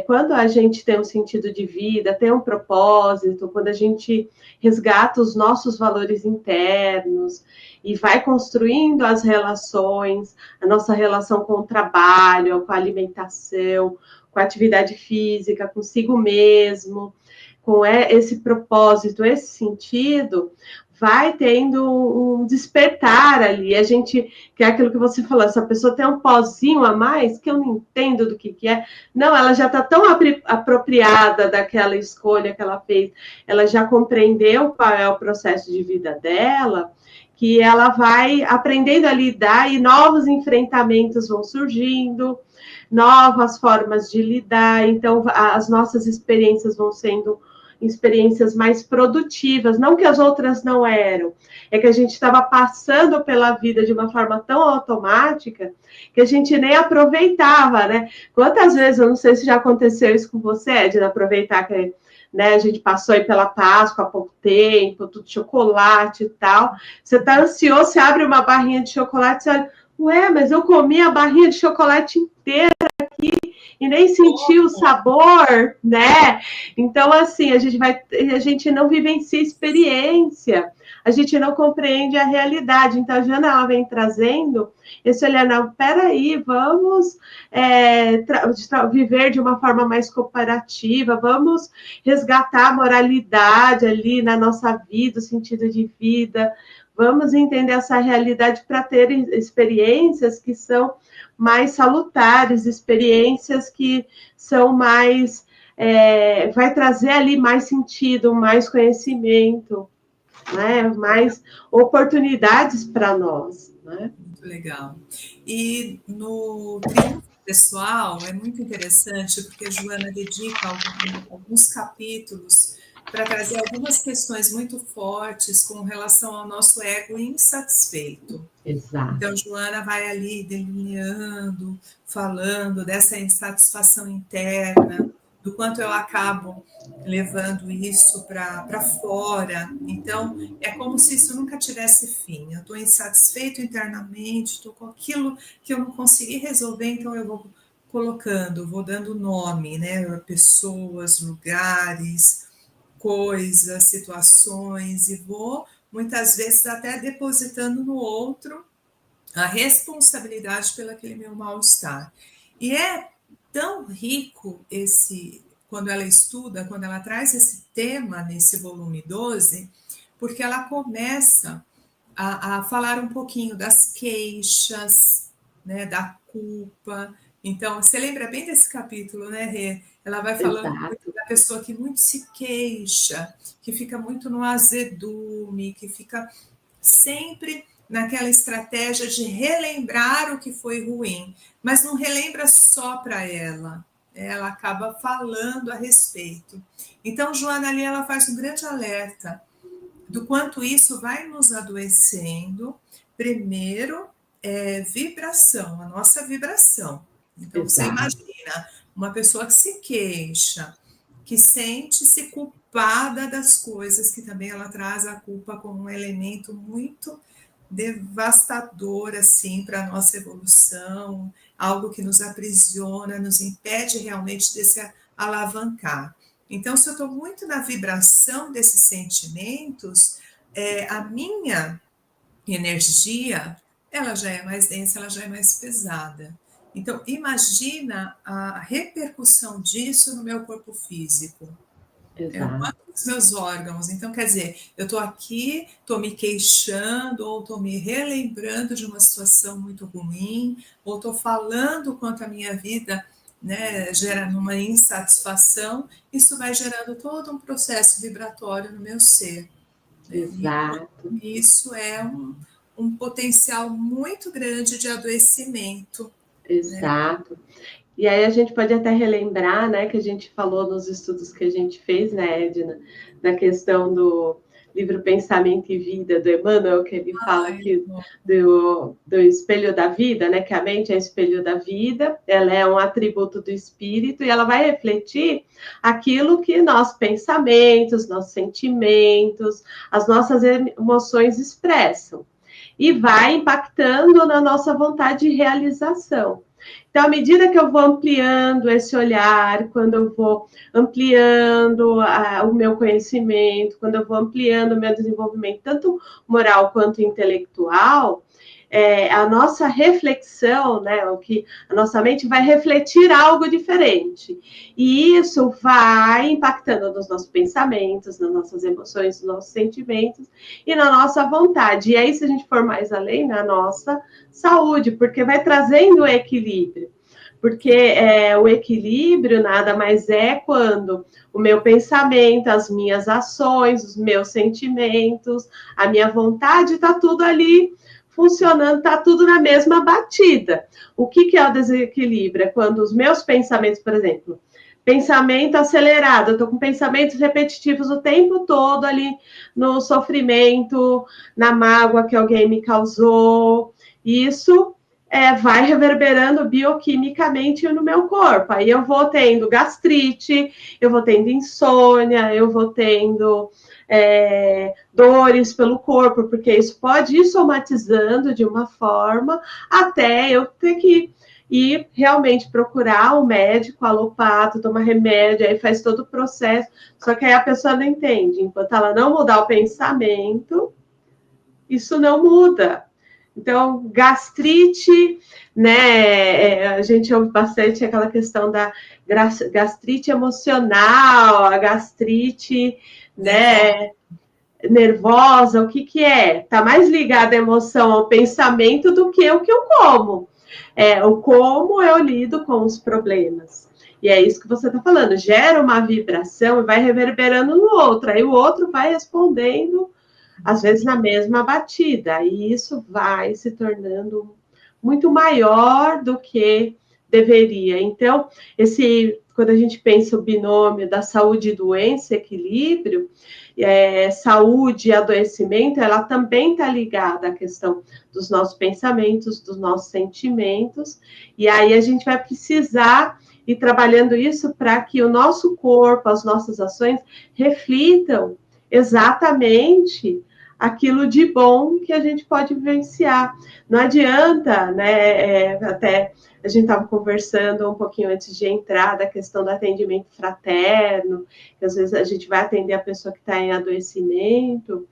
quando a gente tem um sentido de vida, tem um propósito, quando a gente resgata os nossos valores internos e vai construindo as relações, a nossa relação com o trabalho, com a alimentação, com a atividade física, consigo mesmo, com esse propósito, esse sentido, vai tendo um despertar ali. A gente, que é aquilo que você falou, essa pessoa tem um pozinho a mais, que eu não entendo do que é. Não, ela já está tão apropriada daquela escolha que ela fez, ela já compreendeu qual é o processo de vida dela, que ela vai aprendendo a lidar e novos enfrentamentos vão surgindo, novas formas de lidar. Então, as nossas experiências vão sendo experiências mais produtivas, não que as outras não eram, é que a gente estava passando pela vida de uma forma tão automática que a gente nem aproveitava, né? Quantas vezes, eu não sei se já aconteceu isso com você, Edna, aproveitar que né, a gente passou aí pela Páscoa há pouco tempo, tudo chocolate e tal, você está ansioso, você abre uma barrinha de chocolate, você olha, ué, mas eu comi a barrinha de chocolate inteira aqui e nem senti o sabor, né? Então, assim, a gente não vivencia experiência, a gente não compreende a realidade. Então, a Jana, ela vem trazendo esse olhar, não, peraí, vamos viver de uma forma mais cooperativa, vamos resgatar a moralidade ali na nossa vida, o sentido de vida, vamos entender essa realidade para ter experiências que são mais salutares, experiências que são mais vai trazer ali mais sentido, mais conhecimento, né? Mais oportunidades para nós. Né? Muito legal. E no Triunfo Pessoal é muito interessante, porque a Joana dedica alguns capítulos para trazer algumas questões muito fortes com relação ao nosso ego insatisfeito. Exato. Então, Joana vai ali delineando, falando dessa insatisfação interna, do quanto eu acabo levando isso para fora. Então, é como se isso nunca tivesse fim. Eu estou insatisfeito internamente, estou com aquilo que eu não consegui resolver, então eu vou colocando, vou dando nome, né? Pessoas, lugares, coisas, situações, e vou muitas vezes até depositando no outro a responsabilidade pelo aquele meu mal-estar. E é tão rico quando ela estuda, quando ela traz esse tema nesse volume 12, porque ela começa a falar um pouquinho das queixas, né, da culpa. Então, você lembra bem desse capítulo, né, Rê? Ela vai falando muito da pessoa que muito se queixa, que fica muito no azedume, que fica sempre naquela estratégia de relembrar o que foi ruim, mas não relembra só para ela acaba falando a respeito. Então, Joana ali ela faz um grande alerta do quanto isso vai nos adoecendo. Primeiro, vibração, a nossa vibração. Então, você imagina uma pessoa que se queixa, que sente-se culpada das coisas, que também ela traz a culpa como um elemento muito devastador assim para a nossa evolução, algo que nos aprisiona, nos impede realmente de se alavancar. Então, se eu estou muito na vibração desses sentimentos, a minha energia, ela já é mais densa, ela já é mais pesada. Então, imagina a repercussão disso no meu corpo físico. Os meus órgãos. Então, quer dizer, eu estou aqui, estou me queixando, ou estou me relembrando de uma situação muito ruim, ou estou falando quanto a minha vida, né, gera uma insatisfação, isso vai gerando todo um processo vibratório no meu ser. Né? Exato. E isso é um potencial muito grande de adoecimento. Exato. Né? E aí a gente pode até relembrar, né, que a gente falou nos estudos que a gente fez, né, Edna, da questão do livro Pensamento e Vida, do Emmanuel, que ele fala aqui do espelho da vida, né, que a mente é espelho da vida, ela é um atributo do espírito e ela vai refletir aquilo que nossos pensamentos, nossos sentimentos, as nossas emoções expressam e vai impactando na nossa vontade de realização. Então, à medida que eu vou ampliando esse olhar, quando eu vou ampliando o meu conhecimento, quando eu vou ampliando o meu desenvolvimento, tanto moral quanto intelectual, a nossa reflexão, né, o que a nossa mente vai refletir algo diferente. E isso vai impactando nos nossos pensamentos, nas nossas emoções, nos nossos sentimentos e na nossa vontade. E aí, se a gente for mais além, na nossa saúde, porque vai trazendo o equilíbrio. Porque o equilíbrio nada mais é quando o meu pensamento, as minhas ações, os meus sentimentos, a minha vontade, está tudo ali funcionando, está tudo na mesma batida. O que é o desequilíbrio? É quando os meus pensamentos, por exemplo, pensamento acelerado, eu estou com pensamentos repetitivos o tempo todo ali no sofrimento, na mágoa que alguém me causou. Isso vai reverberando bioquimicamente no meu corpo. Aí eu vou tendo gastrite, eu vou tendo insônia, eu vou tendo dores pelo corpo, porque isso pode ir somatizando de uma forma até eu ter que ir realmente procurar um médico alopata, tomar remédio, aí faz todo o processo. Só que aí a pessoa não entende. Enquanto ela não mudar o pensamento, isso não muda. Então, gastrite, né? A gente ouve bastante aquela questão da gastrite emocional, a gastrite, né? Nervosa, o que é? Está mais ligada à emoção, ao pensamento, do que o que eu como. O como eu lido com os problemas. E é isso que você está falando. Gera uma vibração e vai reverberando no outro. Aí o outro vai respondendo às vezes na mesma batida, e isso vai se tornando muito maior do que deveria. Então, quando a gente pensa o binômio da saúde e doença, equilíbrio, saúde e adoecimento, ela também está ligada à questão dos nossos pensamentos, dos nossos sentimentos, e aí a gente vai precisar ir trabalhando isso para que o nosso corpo, as nossas ações reflitam exatamente aquilo de bom que a gente pode vivenciar. Não adianta, né? Até a gente estava conversando um pouquinho antes de entrar da questão do atendimento fraterno, que às vezes a gente vai atender a pessoa que está em adoecimento.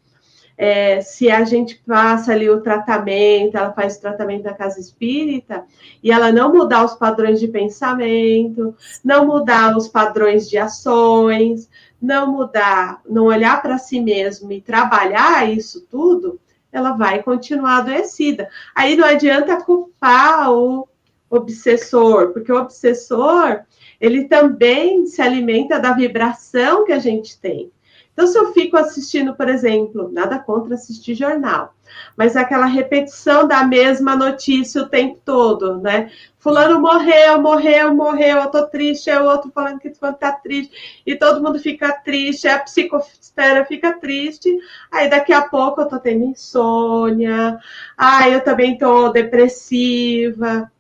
Se a gente passa ali o tratamento, ela faz o tratamento na casa espírita, e ela não mudar os padrões de pensamento, não mudar os padrões de ações, não mudar, não olhar para si mesmo e trabalhar isso tudo, ela vai continuar adoecida. Aí não adianta culpar o obsessor, porque o obsessor, ele também se alimenta da vibração que a gente tem. Então, se eu fico assistindo, por exemplo, nada contra assistir jornal, mas aquela repetição da mesma notícia o tempo todo, né? Fulano morreu, eu tô triste, é o outro falando que tá triste, e todo mundo fica triste, a psicosfera fica triste, aí daqui a pouco eu tô tendo insônia, eu também tô depressiva,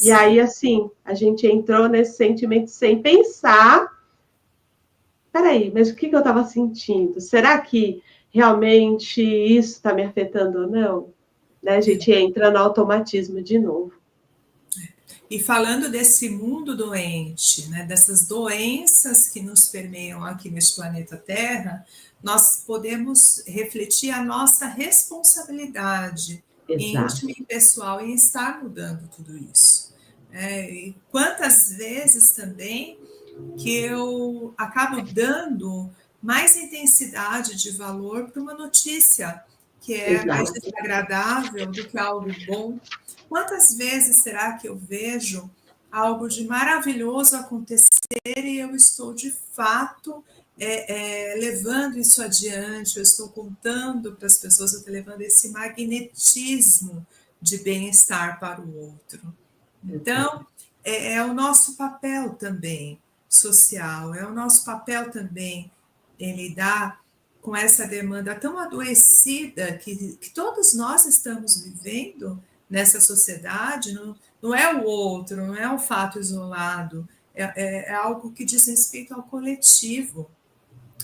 e aí, assim, a gente entrou nesse sentimento sem pensar. Peraí, mas o que eu estava sentindo? Será que realmente isso está me afetando ou não? Né? A gente entra no automatismo de novo. E falando desse mundo doente, né, dessas doenças que nos permeiam aqui neste planeta Terra, nós podemos refletir a nossa responsabilidade íntima e pessoal em estar mudando tudo isso. E quantas vezes também que eu acabo dando mais intensidade de valor para uma notícia que é mais desagradável do que algo bom. Quantas vezes será que eu vejo algo de maravilhoso acontecer e eu estou, de fato, levando isso adiante, eu estou contando para as pessoas, eu estou levando esse magnetismo de bem-estar para o outro. Então, é o nosso papel também social, é o nosso papel também em lidar com essa demanda tão adoecida que todos nós estamos vivendo nessa sociedade. Não é o outro, não é um fato isolado, é algo que diz respeito ao coletivo.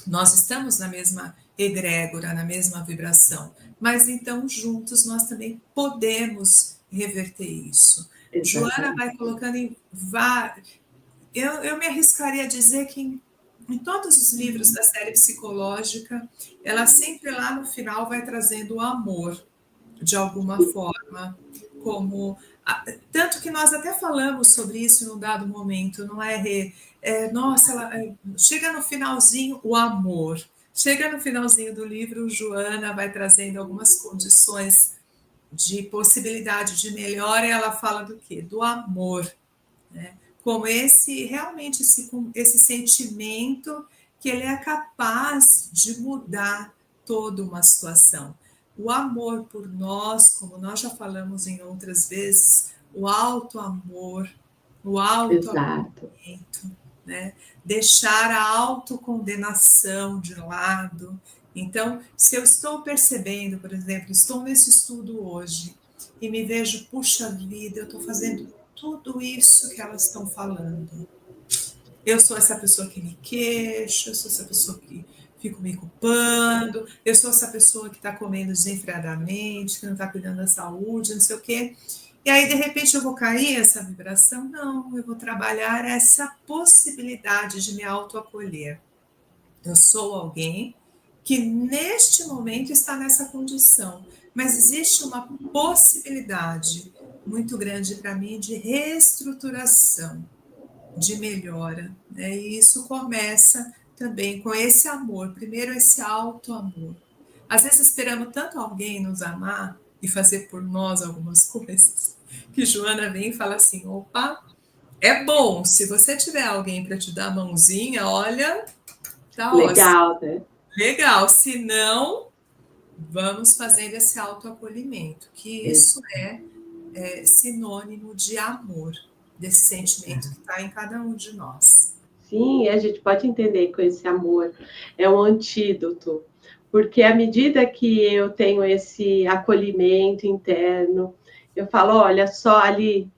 Nós estamos na mesma egrégora, na mesma vibração, mas então juntos nós também podemos reverter isso. Exatamente. Joana vai colocando em vários. Eu me arriscaria a dizer que em todos os livros da série psicológica, ela sempre lá no final vai trazendo o amor, de alguma forma, como. Tanto que nós até falamos sobre isso num dado momento, não é? Nossa, chega no finalzinho o amor. Chega no finalzinho do livro, Joana vai trazendo algumas condições de possibilidade de melhora, e ela fala do quê? Do amor, né? Como realmente esse sentimento que ele é capaz de mudar toda uma situação. O amor por nós, como nós já falamos em outras vezes, o auto-amor, o auto-acolhimento, né? Deixar a autocondenação de lado. Então, se eu estou percebendo, por exemplo, estou nesse estudo hoje e me vejo, puxa vida, eu estou fazendo tudo isso que elas estão falando. Eu sou essa pessoa que me queixa, eu sou essa pessoa que fico me culpando, eu sou essa pessoa que está comendo desenfreadamente, que não está cuidando da saúde, não sei o quê. E aí, de repente, eu vou cair essa vibração? Não, eu vou trabalhar essa possibilidade de me autoacolher. Eu sou alguém que neste momento está nessa condição, mas existe uma possibilidade muito grande para mim de reestruturação, de melhora, né? E isso começa também com esse amor, primeiro esse auto-amor. Às vezes esperamos tanto alguém nos amar e fazer por nós algumas coisas, que Joana vem e fala assim, opa, é bom, se você tiver alguém para te dar a mãozinha, olha, tá legal, ótimo. né? Legal, se não, vamos fazendo esse autoacolhimento, que isso é sinônimo de amor, desse sentimento que está em cada um de nós. Sim, a gente pode entender que esse amor é um antídoto, porque à medida que eu tenho esse acolhimento interno, eu falo, olha só ali,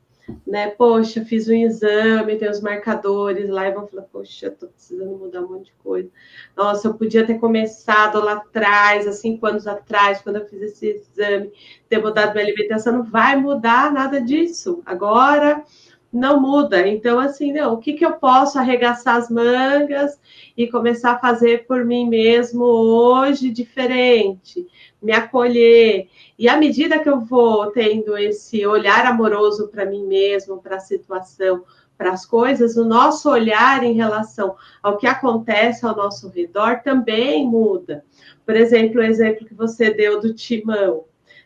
né? Poxa, fiz um exame, tem os marcadores lá, e vão falar, poxa, eu tô precisando mudar um monte de coisa. Nossa, eu podia ter começado lá atrás, há 5 anos atrás, quando eu fiz esse exame, ter mudado minha alimentação, não vai mudar nada disso. Agora não muda. Então, assim, não, o que, que eu posso arregaçar as mangas e começar a fazer por mim mesmo hoje diferente? Me acolher. E à medida que eu vou tendo esse olhar amoroso para mim mesmo, para a situação, para as coisas, o nosso olhar em relação ao que acontece ao nosso redor também muda. Por exemplo, o exemplo que você deu do timão.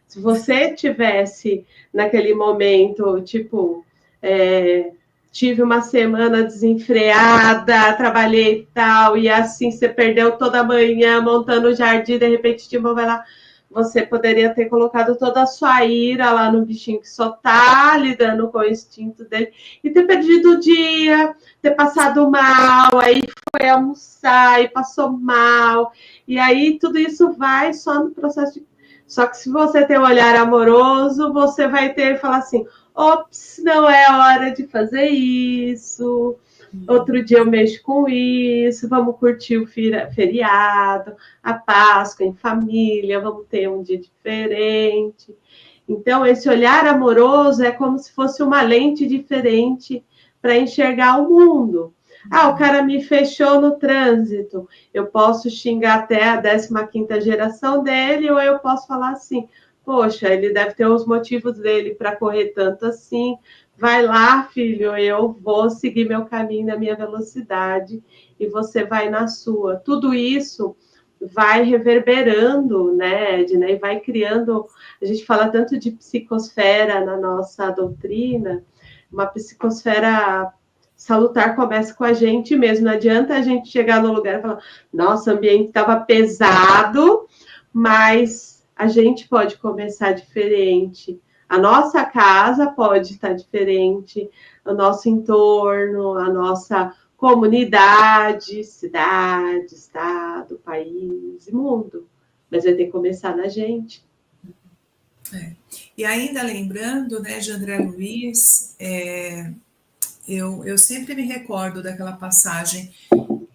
Se você tivesse naquele momento, tipo, tive uma semana desenfreada, trabalhei e tal, e assim você perdeu toda a manhã montando o jardim, de repente o timão vai lá, você poderia ter colocado toda a sua ira lá no bichinho que só tá lidando com o instinto dele e ter perdido o dia, ter passado mal, aí foi almoçar e passou mal, e aí tudo isso vai só no processo de... Só que se você tem um olhar amoroso, você vai ter e falar assim, ops, não é hora de fazer isso. Outro dia eu mexo com isso, vamos curtir o feriado, a Páscoa em família, vamos ter um dia diferente. Então, esse olhar amoroso é como se fosse uma lente diferente para enxergar o mundo. Ah, o cara me fechou no trânsito. Eu posso xingar até a 15ª geração dele, ou eu posso falar assim, poxa, ele deve ter os motivos dele para correr tanto assim. Vai lá, filho, eu vou seguir meu caminho na minha velocidade e você vai na sua. Tudo isso vai reverberando, né, Edna, e vai criando. A gente fala tanto de psicosfera na nossa doutrina, uma psicosfera salutar começa com a gente mesmo. Não adianta a gente chegar no lugar e falar, nossa, o ambiente estava pesado, mas a gente pode começar diferente. A nossa casa pode estar diferente, o nosso entorno, a nossa comunidade, cidade, estado, país e mundo. Mas vai ter que começar na gente. E ainda lembrando, né, de André Luiz, eu sempre me recordo daquela passagem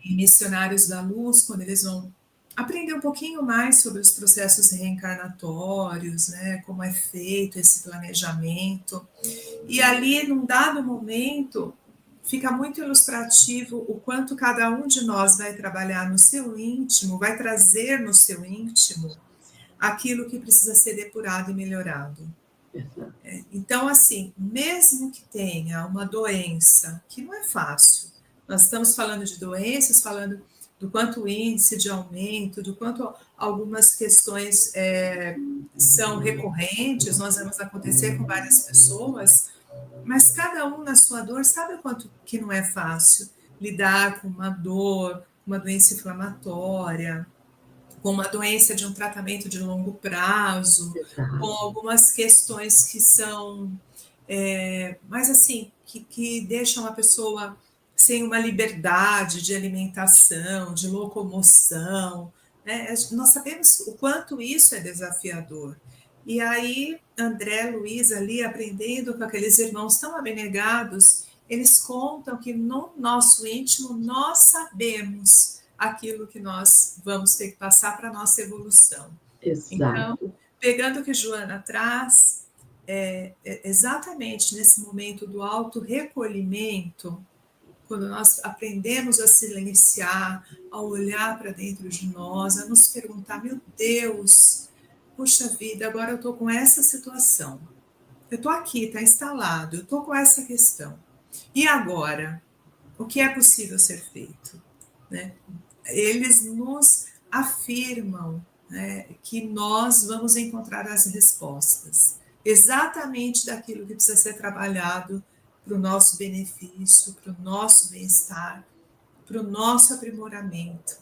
em Missionários da Luz, quando eles vão aprender um pouquinho mais sobre os processos reencarnatórios, né, como é feito esse planejamento. E ali, num dado momento, fica muito ilustrativo o quanto cada um de nós vai trabalhar no seu íntimo, vai trazer no seu íntimo aquilo que precisa ser depurado e melhorado. Então, assim, mesmo que tenha uma doença, que não é fácil, nós estamos falando de doenças, falando do quanto o índice de aumento, do quanto algumas questões são recorrentes, nós vamos acontecer com várias pessoas, mas cada um na sua dor sabe o quanto que não é fácil lidar com uma dor, uma doença inflamatória, com uma doença de um tratamento de longo prazo, com algumas questões que são, mas assim, que deixam a pessoa sem uma liberdade de alimentação, de locomoção, né? Nós sabemos o quanto isso é desafiador. E aí, André Luiz ali, aprendendo com aqueles irmãos tão abnegados, eles contam que no nosso íntimo nós sabemos aquilo que nós vamos ter que passar para a nossa evolução. Exato. Então, pegando o que Joana traz, exatamente nesse momento do auto-recolhimento, quando nós aprendemos a silenciar, a olhar para dentro de nós, a nos perguntar, meu Deus, puxa vida, agora eu estou com essa situação, eu estou aqui, está instalado, eu estou com essa questão, e agora? O que é possível ser feito? Né? Eles nos afirmam, né, que nós vamos encontrar as respostas, exatamente daquilo que precisa ser trabalhado para o nosso benefício, para o nosso bem-estar, para o nosso aprimoramento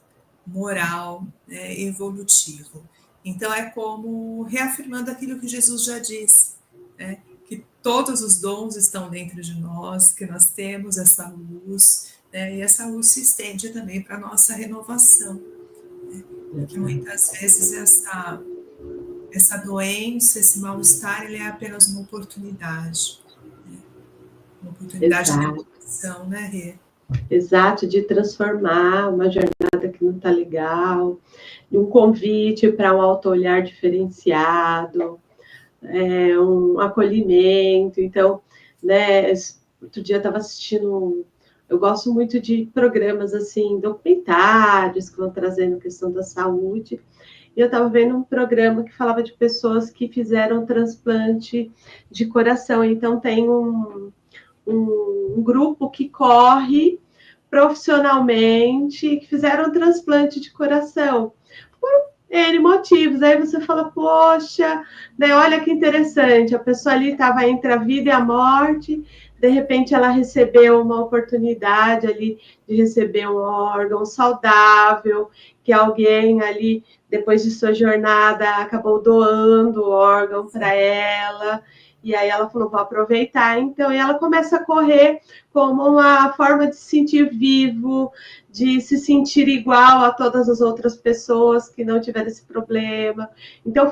moral, né, evolutivo. Então é como reafirmando aquilo que Jesus já disse, né, que todos os dons estão dentro de nós, que nós temos essa luz, né, e essa luz se estende também para a nossa renovação, né, que muitas vezes essa doença, esse mal-estar, ele é apenas uma oportunidade, né, uma oportunidade de evolução, né, Rê? Exato, de transformar uma jornada que não está legal, um convite para um auto-olhar diferenciado, um acolhimento. Então, né, outro dia eu estava assistindo, eu gosto muito de programas assim, documentários que vão trazendo questão da saúde, e eu estava vendo um programa que falava de pessoas que fizeram transplante de coração. Então tem um grupo que corre profissionalmente, que fizeram transplante de coração, por N motivos. Aí você fala, poxa, né, olha que interessante, a pessoa ali estava entre a vida e a morte, de repente ela recebeu uma oportunidade ali de receber um órgão saudável, que alguém ali, depois de sua jornada, acabou doando o órgão para ela. E aí ela falou, vou aproveitar. Então, e ela começa a correr como uma forma de se sentir vivo, de se sentir igual a todas as outras pessoas que não tiveram esse problema. Então,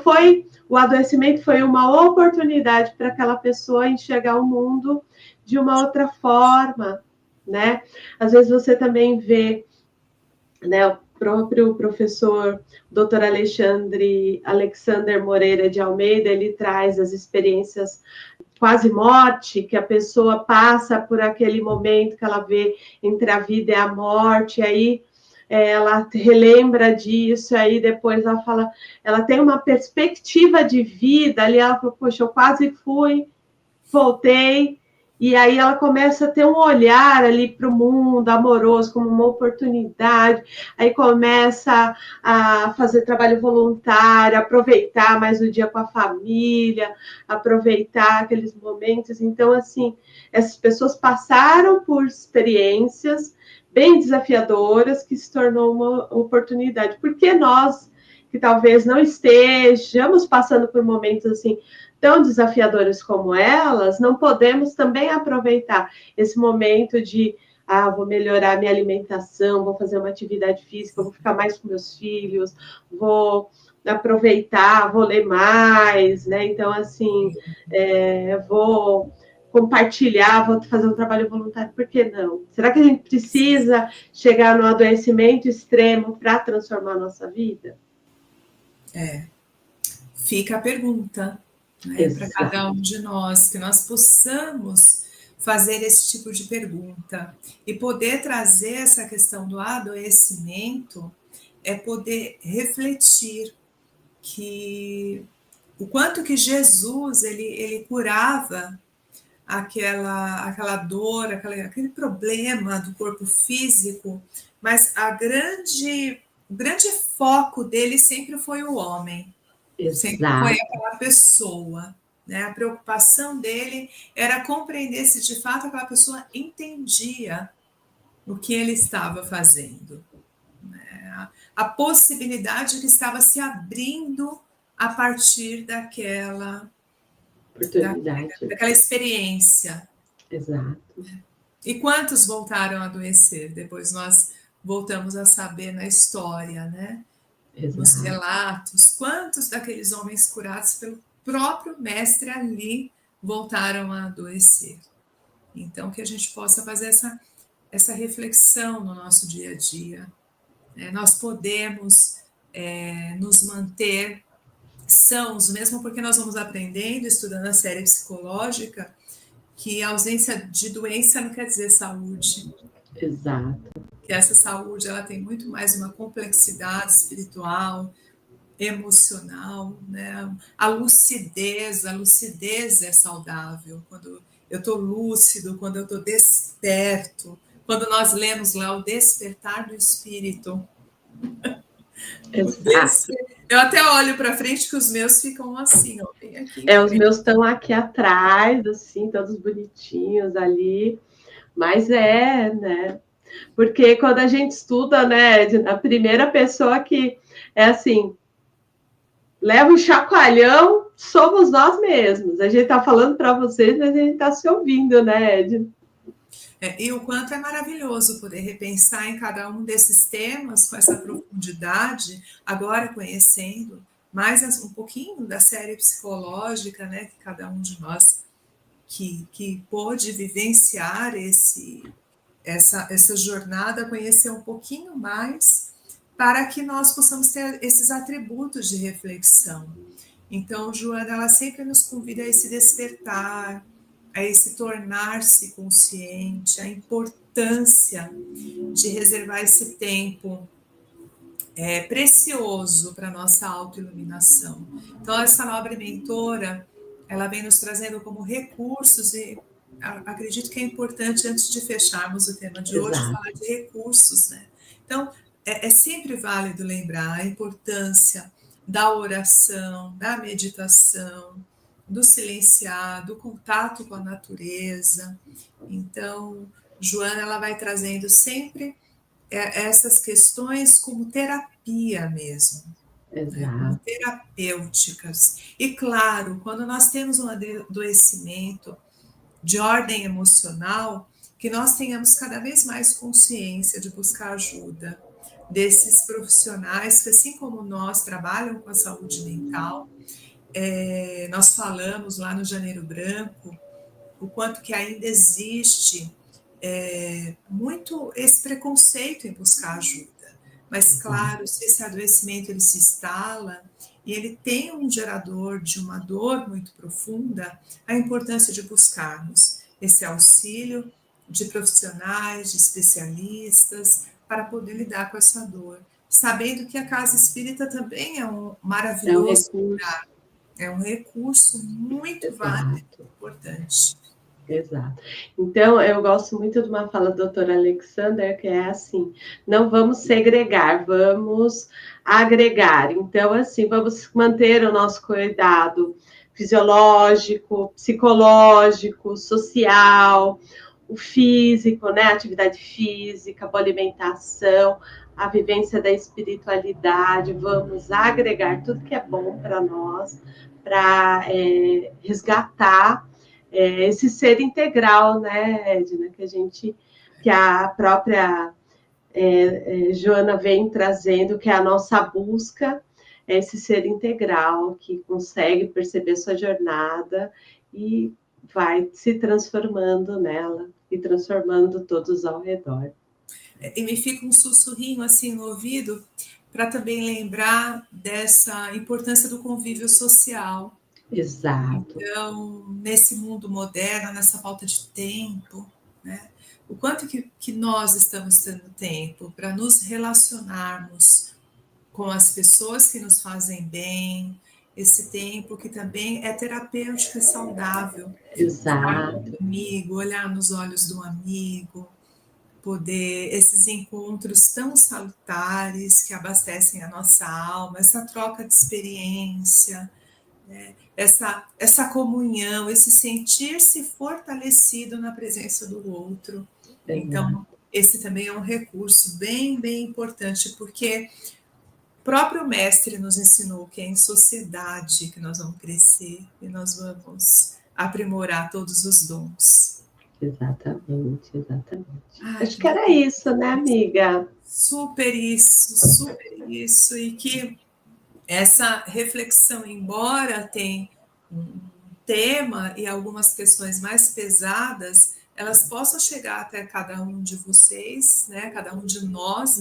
o adoecimento foi uma oportunidade para aquela pessoa enxergar o mundo de uma outra forma, né? Às vezes você também vê, né, o próprio professor Dr. Alexander Moreira de Almeida, ele traz as experiências quase morte, que a pessoa passa por aquele momento que ela vê entre a vida e a morte, aí ela relembra disso, aí depois ela fala, ela tem uma perspectiva de vida, ali ela fala, poxa, eu quase fui, voltei, e aí ela começa a ter um olhar ali para o mundo amoroso como uma oportunidade, aí começa a fazer trabalho voluntário, aproveitar mais o dia com a família, aproveitar aqueles momentos. Então, assim, essas pessoas passaram por experiências bem desafiadoras que se tornou uma oportunidade. Porque nós, que talvez não estejamos passando por momentos assim tão desafiadores como elas, não podemos também aproveitar esse momento de vou melhorar minha alimentação, vou fazer uma atividade física, vou ficar mais com meus filhos, vou aproveitar, vou ler mais, né? Então, assim, vou compartilhar, vou fazer um trabalho voluntário, por que não? Será que a gente precisa chegar no adoecimento extremo para transformar a nossa vida? Fica a pergunta, né, para Exato. cada um de nós, que nós possamos fazer esse tipo de pergunta e poder trazer essa questão do adoecimento, é poder refletir que o quanto que Jesus ele curava aquela dor, aquele problema do corpo físico, mas o grande foco dele sempre foi o homem, sempre foi Exato. aquela pessoa. Né? A preocupação dele era compreender se de fato aquela pessoa entendia o que ele estava fazendo. Né? A possibilidade que estava se abrindo a partir Oportunidade. daquela experiência. Exato. E quantos voltaram a adoecer? Depois nós voltamos a saber na história, né? Nos Exato. relatos, quantos daqueles homens curados pelo próprio mestre ali voltaram a adoecer. Então, que a gente possa fazer essa reflexão no nosso dia a dia. Nós podemos nos manter sãos, mesmo porque nós vamos aprendendo, estudando a série psicológica, que a ausência de doença não quer dizer saúde. Exato. Que essa saúde ela tem muito mais uma complexidade espiritual, emocional, né? A lucidez é saudável. Quando eu estou lúcido, quando eu estou desperto, quando nós lemos lá o despertar do espírito. Exato. Eu até olho para frente que os meus ficam assim, ó, bem aqui. Os meus estão aqui atrás, assim, todos bonitinhos ali. Mas né? Porque quando a gente estuda, né, a primeira pessoa que é assim, leva um chacoalhão, somos nós mesmos. A gente está falando para vocês, mas a gente está se ouvindo, né, Ed? E o quanto é maravilhoso poder repensar em cada um desses temas com essa profundidade, agora conhecendo mais um pouquinho da série psicológica, né, que cada um de nós que pôde vivenciar essa jornada, conhecer um pouquinho mais, para que nós possamos ter esses atributos de reflexão. Então, Joana, ela sempre nos convida a esse despertar, a esse tornar-se consciente, a importância de reservar esse tempo precioso para a nossa autoiluminação. Então, essa nobre mentora, ela vem nos trazendo como recursos e acredito que é importante, antes de fecharmos o tema de hoje, falar de recursos, né? Então, é sempre válido lembrar a importância da oração, da meditação, do silenciar, do contato com a natureza. Então, Joana, ela vai trazendo sempre essas questões como terapia mesmo, né? Como terapêuticas. E claro, quando nós temos um adoecimento de ordem emocional, que nós tenhamos cada vez mais consciência de buscar ajuda desses profissionais que, assim como nós, trabalham com a saúde mental. Nós falamos lá no Janeiro Branco o quanto que ainda existe muito esse preconceito em buscar ajuda. Mas, claro, se esse adoecimento ele se instala e ele tem um gerador de uma dor muito profunda, a importância de buscarmos esse auxílio de profissionais, de especialistas, para poder lidar com essa dor. Sabendo que a casa espírita também é um maravilhoso lugar, é um recurso muito válido, importante. Exato. Então, eu gosto muito de uma fala do doutor Alexander, que é assim, não vamos segregar, vamos agregar. Então, assim, vamos manter o nosso cuidado fisiológico, psicológico, social, o físico, né? Atividade física, boa alimentação, a vivência da espiritualidade, vamos agregar tudo que é bom para nós, para resgatar esse ser integral, né, Edna, que a própria Joana vem trazendo, que é a nossa busca, é esse ser integral que consegue perceber sua jornada e vai se transformando nela e transformando todos ao redor. E me fica um sussurrinho assim no ouvido para também lembrar dessa importância do convívio social. Exato. Então, nesse mundo moderno, nessa falta de tempo, né? O quanto que nós estamos tendo tempo para nos relacionarmos com as pessoas que nos fazem bem, esse tempo que também é terapêutico e saudável. Estar com Exato. um amigo, olhar nos olhos do amigo, poder, esses encontros tão salutares que abastecem a nossa alma, essa troca de experiência, né? Essa comunhão, esse sentir-se fortalecido na presença do outro. Então, esse também é um recurso bem, bem importante, porque o próprio mestre nos ensinou que é em sociedade que nós vamos crescer e nós vamos aprimorar todos os dons. Exatamente, exatamente. Ai, Acho que era isso, né, amiga? super isso, e que essa reflexão, embora tenha um tema e algumas questões mais pesadas, elas possam chegar até cada um de vocês, né, cada um de nós,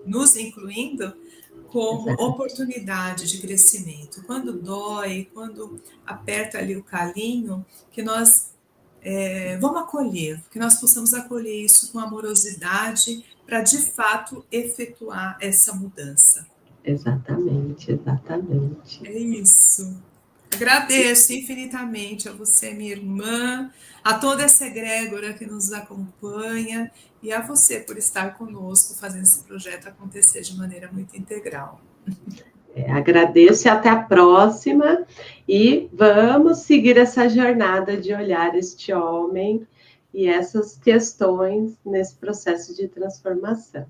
nos incluindo como Exato. oportunidade de crescimento. Quando dói, quando aperta ali o calinho, que nós vamos acolher, que nós possamos acolher isso com amorosidade para de fato efetuar essa mudança. Exatamente, exatamente. É isso. Agradeço infinitamente a você, minha irmã, a toda essa egrégora que nos acompanha e a você por estar conosco fazendo esse projeto acontecer de maneira muito integral. Agradeço e até a próxima. E vamos seguir essa jornada de olhar este homem e essas questões nesse processo de transformação.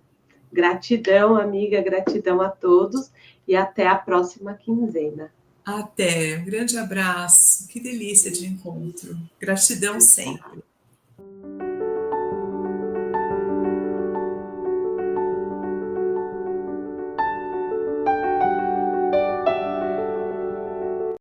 Gratidão, amiga, gratidão a todos e até a próxima quinzena. Até, um grande abraço, que delícia de encontro. Gratidão sempre.